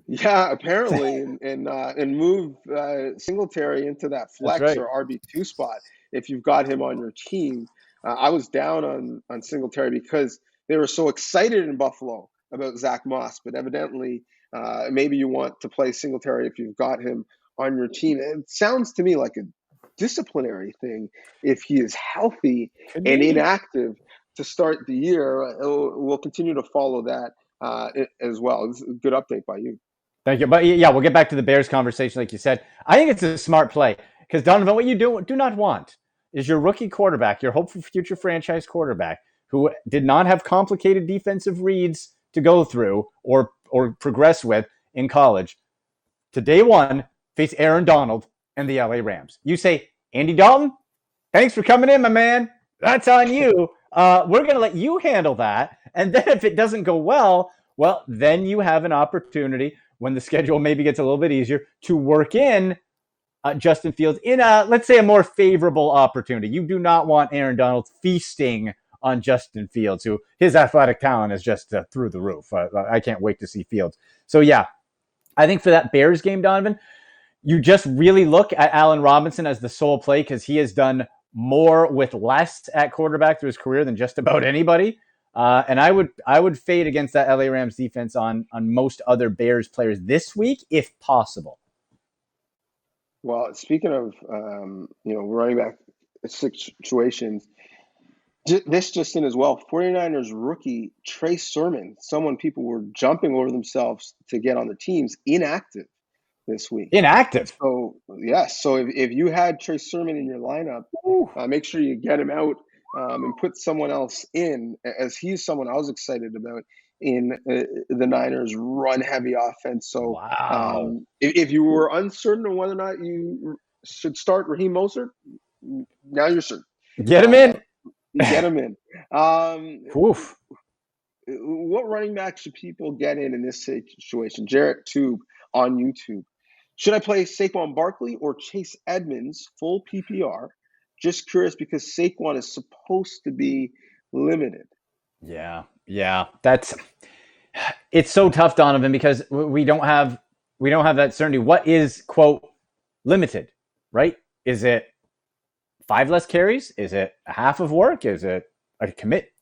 Yeah, apparently, and move Singletary into that flex or RB2 spot if you've got him on your team. I was down on Singletary because they were so excited in Buffalo about Zach Moss, but evidently maybe you want to play Singletary if you've got him on your team. It sounds to me like a disciplinary thing if he is healthy and inactive to start the year. We'll continue to follow that as well. It's a good update by you. Thank you. But yeah, we'll get back to the Bears conversation, like you said. I think it's a smart play because, Donovan, what you do not want is your rookie quarterback, your hopeful future franchise quarterback, who did not have complicated defensive reads to go through or progress with in college, to day one face Aaron Donald and the LA Rams. You say, Andy Dalton, thanks for coming in, my man. That's on you. We're going to let you handle that. And then if it doesn't go well, then you have an opportunity when the schedule maybe gets a little bit easier to work in Justin Fields in let's say a more favorable opportunity. You do not want Aaron Donald feasting on Justin Fields, who his athletic talent is just through the roof. I can't wait to see Fields. So yeah, I think for that Bears game, Donovan, you just really look at Allen Robinson as the sole play because he has done more with less at quarterback through his career than just about anybody. And I would fade against that LA Rams defense on most other Bears players this week, if possible. Well, speaking of running back situations, this just in as well. 49ers rookie Trey Sermon, someone people were jumping over themselves to get on the teams, inactive this week. Inactive. So yes. So if you had Trey Sermon in your lineup, make sure you get him out and put someone else in, as he's someone I was excited about in the Niners' run-heavy offense. So if you were uncertain on whether or not you should start Raheem Mostert, now you're certain. Get him in. Get him in. What running back should people get in this situation? Jarrett Tube on YouTube. Should I play Saquon Barkley or Chase Edmonds full PPR? Just curious because Saquon is supposed to be limited. Yeah. It's so tough, Donovan, because we don't have that certainty. What is, quote, limited, right? Is it 5 less carries? Is it a half of work? Is it a commit?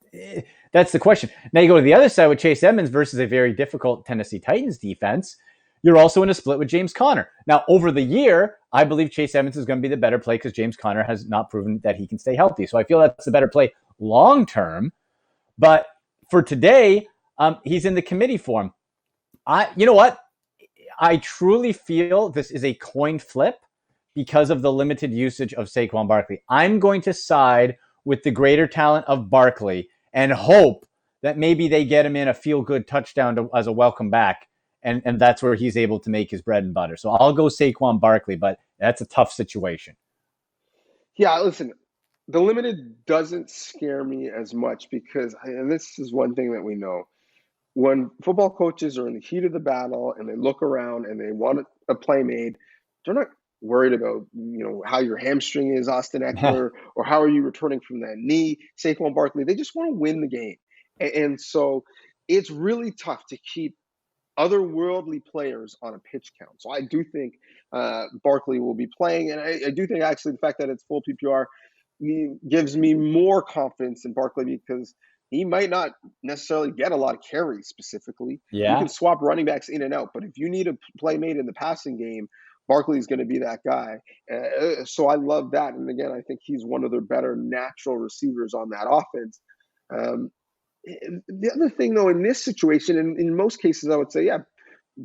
That's the question. Now you go to the other side with Chase Edmonds versus a very difficult Tennessee Titans defense. You're also in a split with James Conner. Now, over the year, I believe Chase Edmonds is going to be the better play because James Conner has not proven that he can stay healthy. So I feel that's the better play long term. But for today, he's in the committee form. You know what? I truly feel this is a coin flip because of the limited usage of Saquon Barkley. I'm going to side with the greater talent of Barkley and hope that maybe they get him in a feel-good touchdown as a welcome back, and that's where he's able to make his bread and butter. So I'll go Saquon Barkley, but that's a tough situation. Yeah, listen, the limited doesn't scare me as much because, and this is one thing that we know, when football coaches are in the heat of the battle and they look around and they want a play made, they're not worried about how your hamstring is, Austin Eckler, or how are you returning from that knee, Saquon Barkley. They just want to win the game. And so it's really tough to keep otherworldly players on a pitch count. So I do think Barkley will be playing, and I do think actually the fact that it's full PPR gives me more confidence in Barkley because he might not necessarily get a lot of carries specifically. You can swap running backs in and out, but if you need a playmate in the passing game, Barkley is going to be that guy. So I love that. And again, I think he's one of the better natural receivers on that offense. The other thing, though, in this situation, and in most cases, I would say, yeah,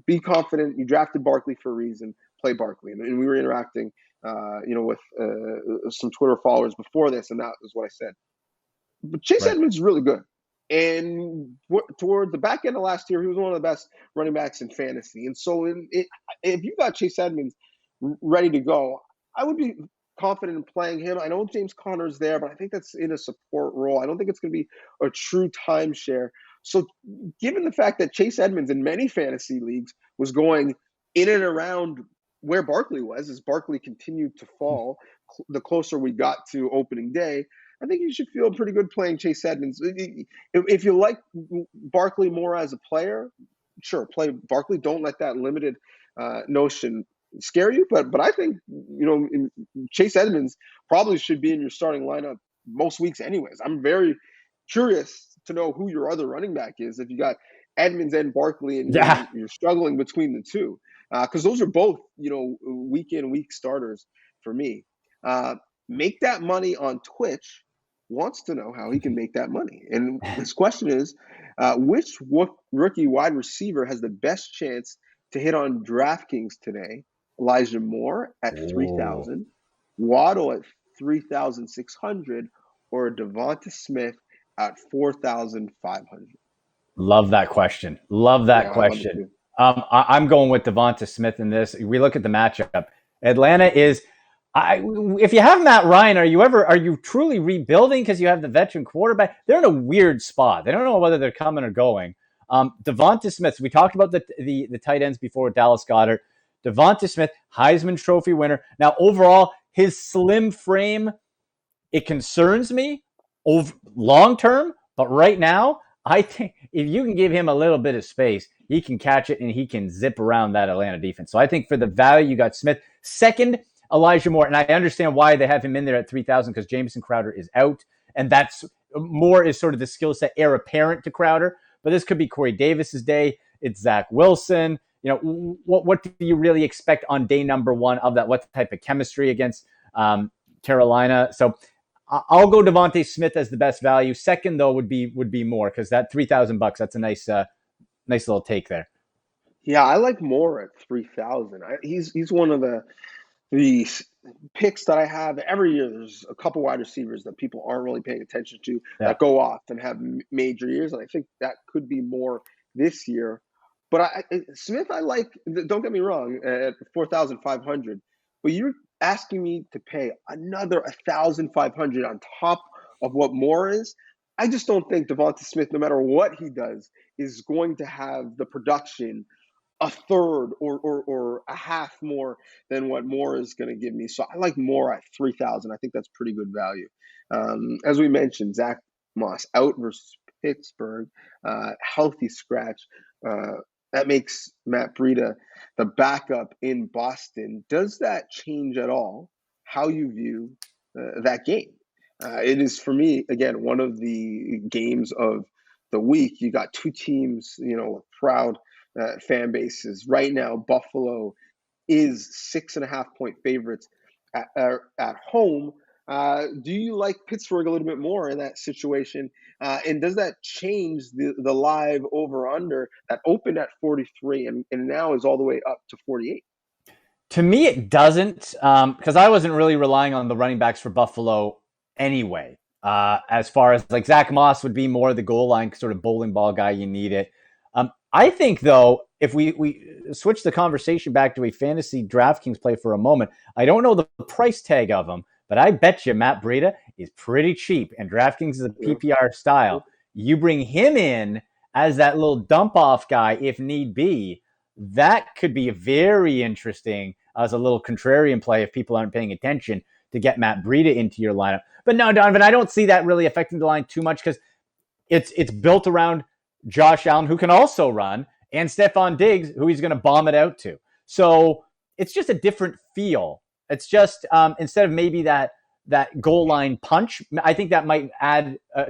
be confident. You drafted Barkley for a reason. Play Barkley. And we were interacting, with some Twitter followers before this, and that was what I said. But Chase Edmonds is really good. And toward the back end of last year, he was one of the best running backs in fantasy. And so if you got Chase Edmonds ready to go, I would be confident in playing him. I know James Conner's there, but I think that's in a support role. I don't think it's going to be a true timeshare. So given the fact that Chase Edmonds in many fantasy leagues was going in and around where Barkley was, as Barkley continued to fall the closer we got to opening day, I think you should feel pretty good playing Chase Edmonds. If you like Barkley more as a player, sure, play Barkley. Don't let that limited notion scare you. But I think, Chase Edmonds probably should be in your starting lineup most weeks anyways. I'm very curious to know who your other running back is if you got Edmonds and Barkley and you're struggling between the two. Because those are both, week in, week starters for me. Make that money on Twitch wants to know how he can make that money. And his question is, which rookie wide receiver has the best chance to hit on DraftKings today? Elijah Moore at 3,000, Waddle at 3,600, or Devonta Smith at 4,500? Love that question. Love that question. I'm going with Devonta Smith in this. We look at the matchup. Atlanta is, if you have Matt Ryan, are you truly rebuilding because you have the veteran quarterback? They're in a weird spot. They don't know whether they're coming or going. Devonta Smith, we talked about the tight ends before with Dallas Goedert. Devonta Smith, Heisman Trophy winner. Now, overall, his slim frame, it concerns me long term, but right now, I think if you can give him a little bit of space, he can catch it and he can zip around that Atlanta defense. So I think for the value, you got Smith. Second, Elijah Moore. And I understand why they have him in there at 3,000 because Jamison Crowder is out. And that's Moore is sort of the skill set heir apparent to Crowder. But this could be Corey Davis's day. It's Zach Wilson. What do you really expect on day number one of that? What type of chemistry against Carolina? So I'll go Devonta Smith as the best value. Second, though, would be Moore because that $3,000, that's a nice little take there. Yeah, I like Moore at 3,000. He's one of the picks that I have every year. There's a couple wide receivers that people aren't really paying attention to that go off and have major years, and I think that could be more this year. But Smith, I like. Don't get me wrong, at 4,500, but you're asking me to pay another 1,500 on top of what Moore is. I just don't think Devonta Smith, no matter what he does, is going to have the production a third or a half more than what Moore is going to give me. So I like Moore at 3,000. I think that's pretty good value. As we mentioned, Zach Moss out versus Pittsburgh, healthy scratch. That makes Matt Breida the backup in Boston. Does that change at all how you view that game? It is, for me, again, one of the games of the week. You got two teams, with proud fan bases. Right now, Buffalo is 6.5-point favorites at home. Do you like Pittsburgh a little bit more in that situation? And does that change the live over-under that opened at 43 and now is all the way up to 48? To me, it doesn't, because I wasn't really relying on the running backs for Buffalo anyway. As far as like Zach Moss would be more the goal line sort of bowling ball guy, you need it. I think, though, if we switch the conversation back to a fantasy DraftKings play for a moment, I don't know the price tag of him, but I bet you Matt Breida is pretty cheap, and DraftKings is a PPR style. You bring him in as that little dump-off guy if need be. That could be very interesting as a little contrarian play if people aren't paying attention to get Matt Breida into your lineup. But no, Donovan, I don't see that really affecting the line too much because It's built around Josh Allen, who can also run, and Stephon Diggs, who he's going to bomb it out to. So it's just a different feel. It's just instead of maybe that goal line punch, I think that might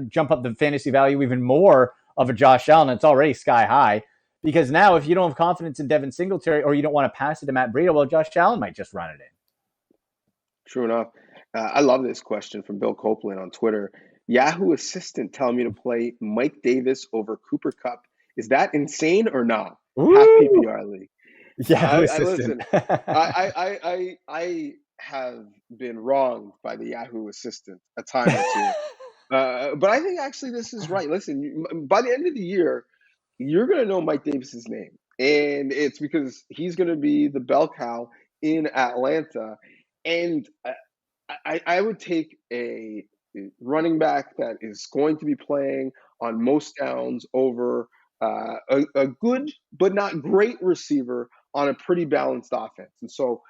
jump up the fantasy value even more of a Josh Allen. It's already sky high because now if you don't have confidence in Devin Singletary or you don't want to pass it to Matt Breida, well, Josh Allen might just run it in. True enough. I love this question from Bill Copeland on Twitter. Yahoo Assistant telling me to play Mike Davis over Cooper Kupp. Is that insane or not? Half PPR league. Yahoo Assistant. I have been wronged by the Yahoo Assistant a time or two. But I think actually this is right. Listen, by the end of the year, you're going to know Mike Davis's name. And it's because he's going to be the bell cow in Atlanta. And I would take a running back that is going to be playing on most downs over a good but not great receiver on a pretty balanced offense. And so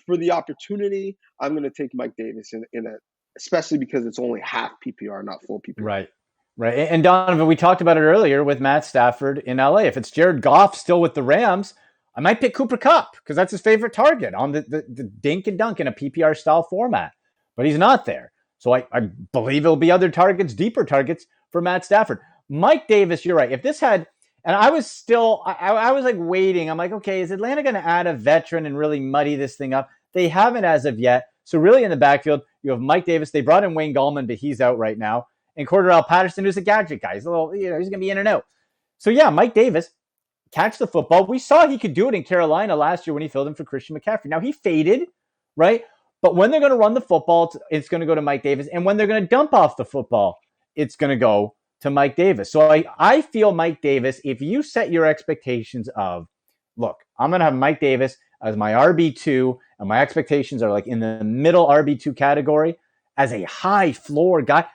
for the opportunity, I'm going to take Mike Davis in a, especially because it's only half PPR, not full PPR. Right. And Donnovan, we talked about it earlier with Matt Stafford in LA. If it's Jared Goff still with the Rams, I might pick Cooper Kupp because that's his favorite target on the dink and dunk in a PPR style format. But he's not there. So I believe it'll be other targets, deeper targets for Matt Stafford. Mike Davis, you're right. If this had, and I was still, I was like waiting. I'm like, okay, is Atlanta going to add a veteran and really muddy this thing up? They haven't as of yet. So really in the backfield, you have Mike Davis. They brought in Wayne Gallman, but he's out right now. And Cordarrelle Patterson, who's a gadget guy. He's a little, he's going to be in and out. So yeah, Mike Davis, catch the football. We saw he could do it in Carolina last year when he filled in for Christian McCaffrey. Now he faded, right? But when they're going to run the football, it's going to go to Mike Davis. And when they're going to dump off the football, it's going to go to Mike Davis. So I feel Mike Davis, if you set your expectations of, look, I'm going to have Mike Davis as my RB2, and my expectations are like in the middle RB2 category as a high floor guy.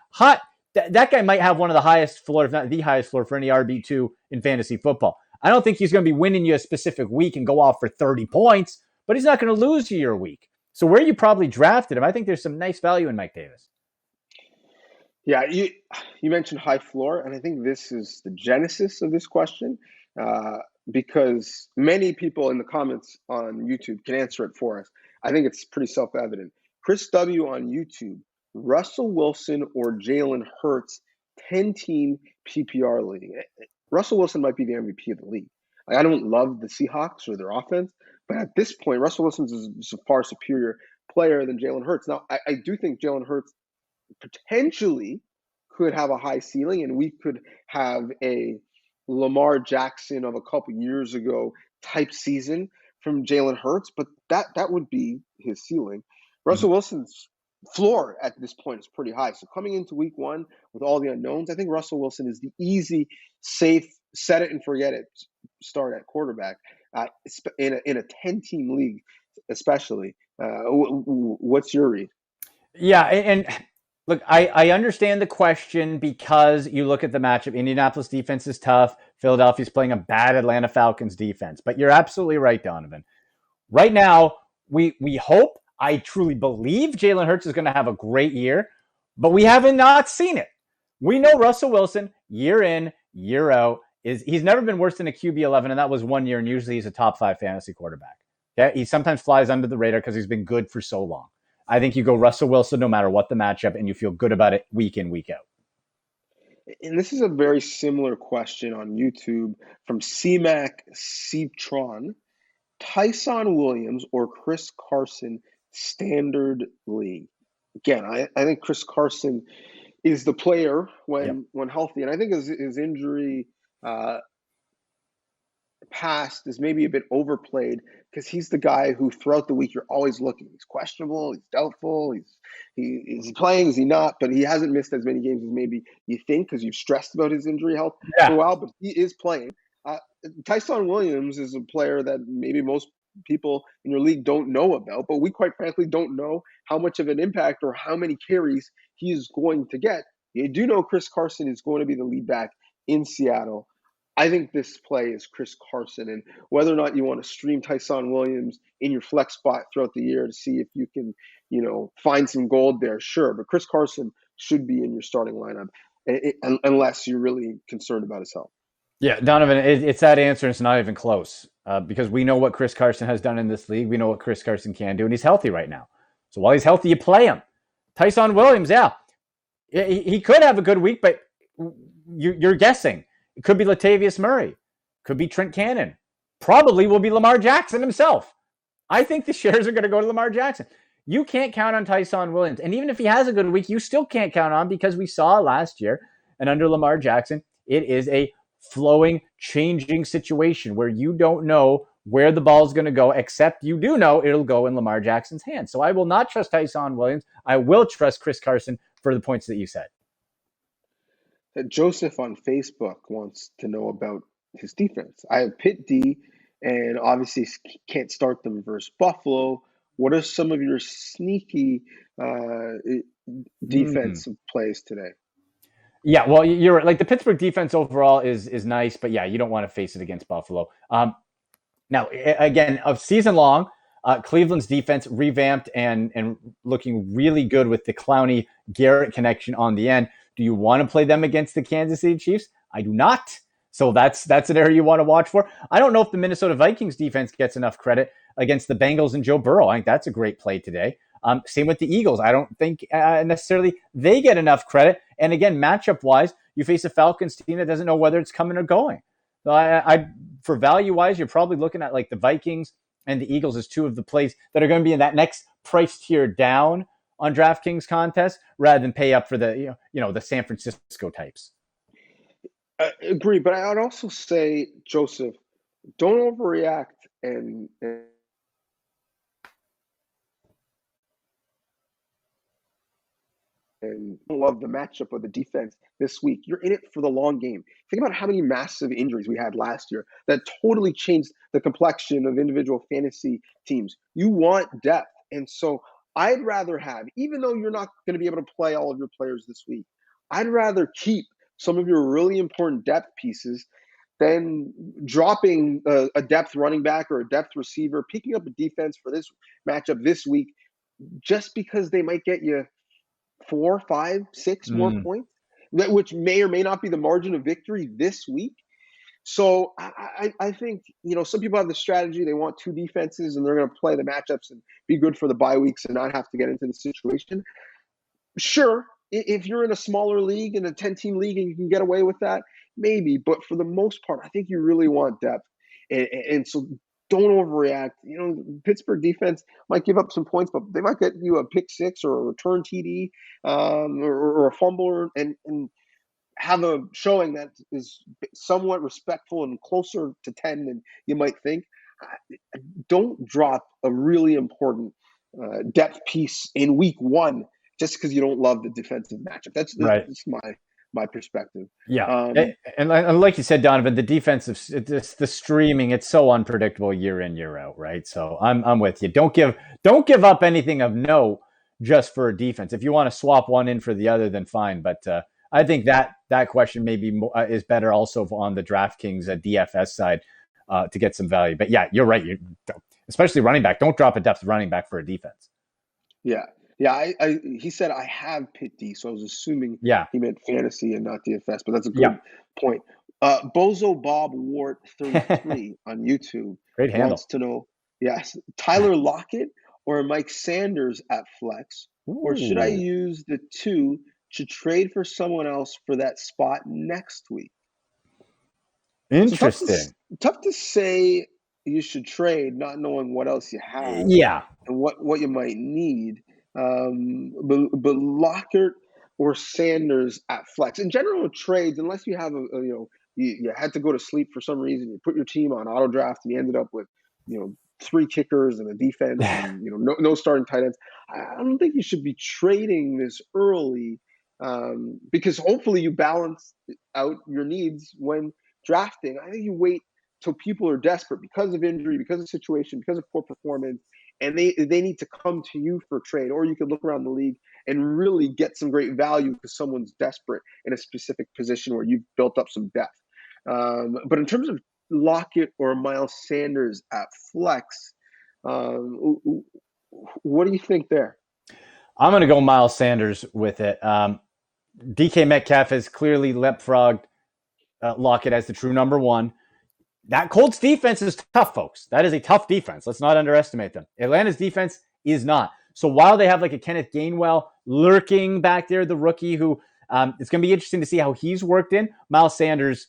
That guy might have one of the highest floor, if not the highest floor for any RB2 in fantasy football. I don't think he's going to be winning you a specific week and go off for 30 points, but he's not going to lose you your week. So where you probably drafted him, I think there's some nice value in Mike Davis. Yeah, you mentioned high floor, and I think this is the genesis of this question because many people in the comments on YouTube can answer it for us. I think it's pretty self-evident. Chris W. on YouTube, Russell Wilson or Jalen Hurts, 10-team PPR league. Russell Wilson might be the MVP of the league. I don't love the Seahawks or their offense, but at this point, Russell Wilson is a far superior player than Jalen Hurts. Now, I do think Jalen Hurts potentially could have a high ceiling, and we could have a Lamar Jackson of a couple years ago type season from Jalen Hurts, but that would be his ceiling. Russell Wilson's floor at this point is pretty high. So coming into week one with all the unknowns, I think Russell Wilson is the easy, safe, set it and forget it start at quarterback in a 10-team league, especially. What's your read? Yeah, and look, I understand the question because you look at the matchup. Indianapolis defense is tough. Philadelphia's playing a bad Atlanta Falcons defense. But you're absolutely right, Donnovan. Right now, we hope, I truly believe Jalen Hurts is going to have a great year, but we haven't not seen it. We know Russell Wilson, year in, year out, he's never been worse than a QB 11, and that was 1 year, and usually he's a top 5 fantasy quarterback. Okay? He sometimes flies under the radar because he's been good for so long. I think you go Russell Wilson no matter what the matchup, and you feel good about it week in, week out. And this is a very similar question on YouTube from CMAC Ctron. Tyson Williams or Chris Carson standard league? Again, I think Chris Carson is the player when healthy, and I think his injury past is maybe a bit overplayed because he's the guy who throughout the week you're always looking. He's questionable, he's doubtful, is he playing, is he not? But he hasn't missed as many games as maybe you think because you've stressed about his injury health for a while, but he is playing. Tyson Williams is a player that maybe most people in your league don't know about, but we quite frankly don't know how much of an impact or how many carries he is going to get. You do know Chris Carson is going to be the lead back in Seattle. I think this play is Chris Carson, and whether or not you want to stream Tyson Williams in your flex spot throughout the year to see if you can, find some gold there, sure. But Chris Carson should be in your starting lineup. unless you're really concerned about his health. Yeah, Donnovan, it's that answer. And it's not even close because we know what Chris Carson has done in this league. We know what Chris Carson can do, and he's healthy right now. So while he's healthy, you play him. Tyson Williams, yeah, he could have a good week, but you're guessing. It could be Latavius Murray. Could be Trent Cannon. Probably will be Lamar Jackson himself. I think the shares are going to go to Lamar Jackson. You can't count on Tyson Williams. And even if he has a good week, you still can't count on because we saw last year, and under Lamar Jackson, it is a flowing, changing situation where you don't know where the ball is going to go, except you do know it'll go in Lamar Jackson's hands. So I will not trust Tyson Williams. I will trust Chris Carson for the points that you said. Joseph on Facebook wants to know about his defense. I have Pitt D, and obviously can't start them versus Buffalo. What are some of your sneaky defensive plays today? Yeah, well, you're like the Pittsburgh defense overall is nice, but yeah, you don't want to face it against Buffalo. Now, again, of season long, Cleveland's defense revamped and looking really good with the Clowney Garrett connection on the end. Do you want to play them against the Kansas City Chiefs? I do not. So that's an area you want to watch for. I don't know if the Minnesota Vikings defense gets enough credit against the Bengals and Joe Burrow. I think that's a great play today. Same with the Eagles. I don't think necessarily they get enough credit. And again, matchup-wise, you face a Falcons team that doesn't know whether it's coming or going. So I for value-wise, you're probably looking at like the Vikings and the Eagles as two of the plays that are going to be in that next price tier down on DraftKings contest rather than pay up for the the San Francisco types. I agree, but I would also say, Joseph, don't overreact and love the matchup of the defense this week. You're in it for the long game. Think about how many massive injuries we had last year that totally changed the complexion of individual fantasy teams. You want depth. And so I'd rather have, even though you're not going to be able to play all of your players this week, I'd rather keep some of your really important depth pieces than dropping a depth running back or a depth receiver, picking up a defense for this matchup this week, just because they might get you 4, 5, 6 more points, which may or may not be the margin of victory this week. So I think, some people have the strategy. They want two defenses and they're going to play the matchups and be good for the bye weeks and not have to get into the situation. Sure, if you're in a smaller league, in a 10-team league, and you can get away with that, maybe. But for the most part, I think you really want depth. And so don't overreact. Pittsburgh defense might give up some points, but they might get you a pick six or a return TD or a fumble and have a showing that is somewhat respectful and closer to 10 than you might think. Don't drop a really important depth piece in week one just because you don't love the defensive matchup. That's my perspective. Yeah, and like you said, Donnovan, the defensive, the streaming, it's so unpredictable year in, year out, right? So I'm with you. Don't give up anything of note just for a defense. If you want to swap one in for the other, then fine. But I think that question maybe is better also on the DraftKings DFS side to get some value. But yeah, you're right. Especially running back. Don't drop a depth running back for a defense. Yeah. He said I have Pitt D, so I was assuming he meant fantasy and not DFS, but that's a good point. Bozo Bob Wart 33 on YouTube Great handle. Wants to know, Tyler Lockett or Mike Sanders at flex, or should I use the two to trade for someone else for that spot next week? Interesting. So tough to say you should trade, not knowing what else you have. And what you might need. But Lockett or Sanders at flex. In general, trades, unless you have you had to go to sleep for some reason, you put your team on auto draft and you ended up with 3 kickers and a defense and no starting tight ends. I don't think you should be trading this early because hopefully you balance out your needs when drafting. I think you wait till people are desperate because of injury, because of situation, because of poor performance, and they need to come to you for trade. Or you could look around the league and really get some great value because someone's desperate in a specific position where you've built up some depth. But in terms of Lockett or Miles Sanders at flex, what do you think there? I'm going to go Miles Sanders with it. DK Metcalf has clearly leapfrogged Lockett as the true number one. That Colts defense is tough, folks. That is a tough defense. Let's not underestimate them. Atlanta's defense is not. So while they have like a Kenneth Gainwell lurking back there, the rookie who it's going to be interesting to see how he's worked in. Miles Sanders,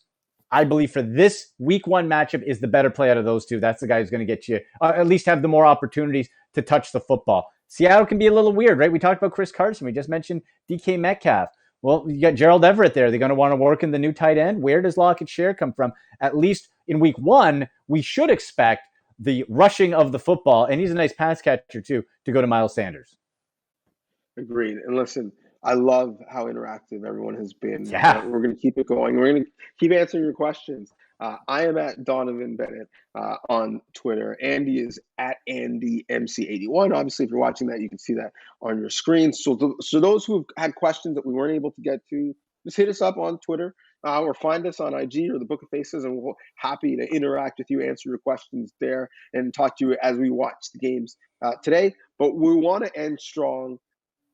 I believe for this week one matchup, is the better play out of those two. That's the guy who's going to get you at least have the more opportunities to touch the football. Seattle can be a little weird, right? We talked about Chris Carson. We just mentioned DK Metcalf. Well, you got Gerald Everett there. They're going to want to work in the new tight end. Where does Lockett's share come from? At least in week one, we should expect the rushing of the football, and he's a nice pass catcher too, to go to Miles Sanders. Agreed. And listen, I love how interactive everyone has been. Yeah. We're going to keep it going. We're going to keep answering your questions. I am at Donnovan Bennett on Twitter. Andy is at AndyMC81. Obviously, if you're watching that, you can see that on your screen. So those who have had questions that we weren't able to get to, just hit us up on Twitter or find us on IG or the Book of Faces, and we're happy to interact with you, answer your questions there, and talk to you as we watch the games today. But we want to end strong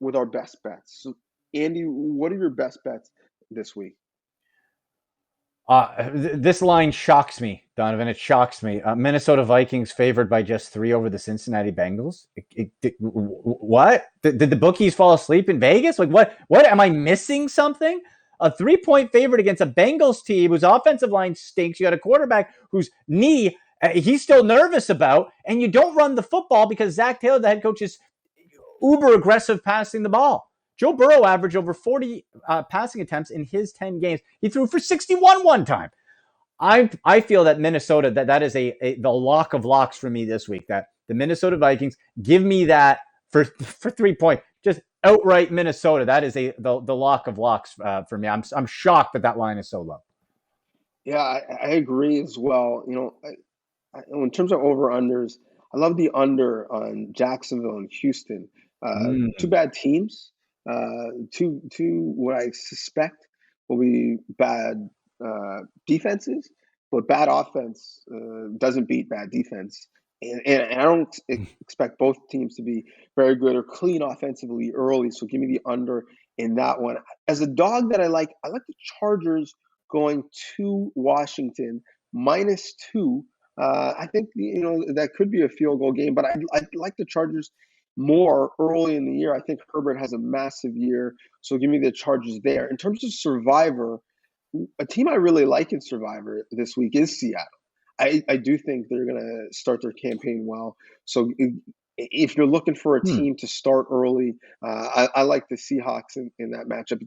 with our best bets. So, Andy, what are your best bets this week? This line shocks me, Donovan. It shocks me. Minnesota Vikings favored by just 3 over the Cincinnati Bengals. What? Did the bookies fall asleep in Vegas? Like, what? What? Am I missing something? A 3-point favorite against a Bengals team whose offensive line stinks. You got a quarterback whose knee he's still nervous about, and you don't run the football because Zach Taylor, the head coach, is uber aggressive passing the ball. Joe Burrow averaged over 40 passing attempts in his 10 games. He threw for 61 one time. I feel that Minnesota, that is the lock of locks for me this week. That the Minnesota Vikings, give me that for 3 points. Just outright Minnesota. That is the lock of locks for me. I'm shocked that line is so low. Yeah, I agree as well. You know, in terms of over-unders, I love the under on Jacksonville and Houston. Two bad teams, two what I suspect will be bad defenses, but bad offense doesn't beat bad defense. And I don't expect both teams to be very good or clean offensively early. So give me the under in that one. As a dog that I like the Chargers going to Washington -2. I think that could be a field goal game, but I like the Chargers more early in the year. I think Herbert has a massive year, so give me the Chargers there. In terms of Survivor, a team I really like in Survivor this week is Seattle. I do think they're going to start their campaign well. So if you're looking for a team to start early, I like the Seahawks in that matchup.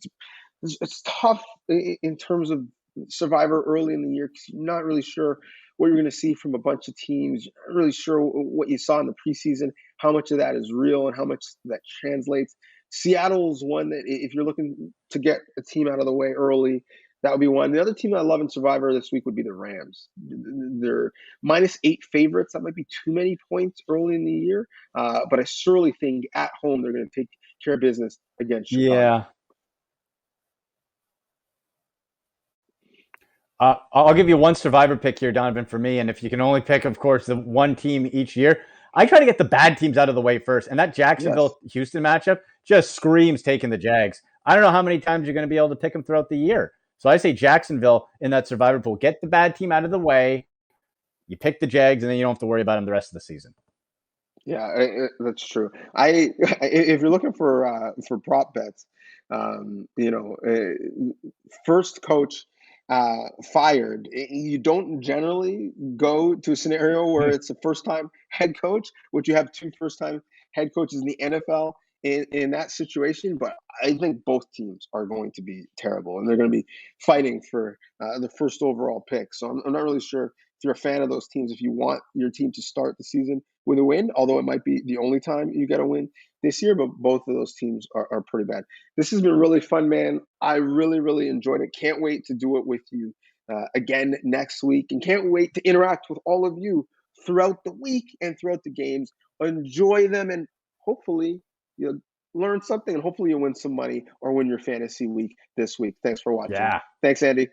It's tough in terms of Survivor early in the year because you're not really sure what you're going to see from a bunch of teams. You're not really sure what you saw in the preseason, how much of that is real and how much that translates. Seattle's one that if you're looking to get a team out of the way early, that would be one. The other team I love in Survivor this week would be the Rams. They're -8 favorites. That might be too many points early in the year, but I surely think at home they're going to take care of business against Chicago. Yeah. I'll give you one Survivor pick here, Donovan, for me. And if you can only pick, of course, the one team each year, I try to get the bad teams out of the way first. And that Jacksonville-Houston matchup just screams taking the Jags. I don't know how many times you're going to be able to pick them throughout the year. So I say Jacksonville in that Survivor pool. Get the bad team out of the way. You pick the Jags, and then you don't have to worry about them the rest of the season. Yeah, that's true. If you're looking for prop bets, first coach fired. You don't generally go to a scenario where it's a first-time head coach, which you have 2 first-time head coaches in the NFL in that situation. But I think both teams are going to be terrible, and they're going to be fighting for the first overall pick. So I'm not really sure if you're a fan of those teams, if you want your team to start the season with a win, although it might be the only time you get a win this year, but both of those teams are pretty bad. This has been really fun, man. I really, really enjoyed it. Can't wait to do it with you again next week, and can't wait to interact with all of you throughout the week and throughout the games. Enjoy them, and hopefully you'll learn something, and hopefully you'll win some money or win your fantasy week this week. Thanks for watching. Yeah. Thanks, Andy.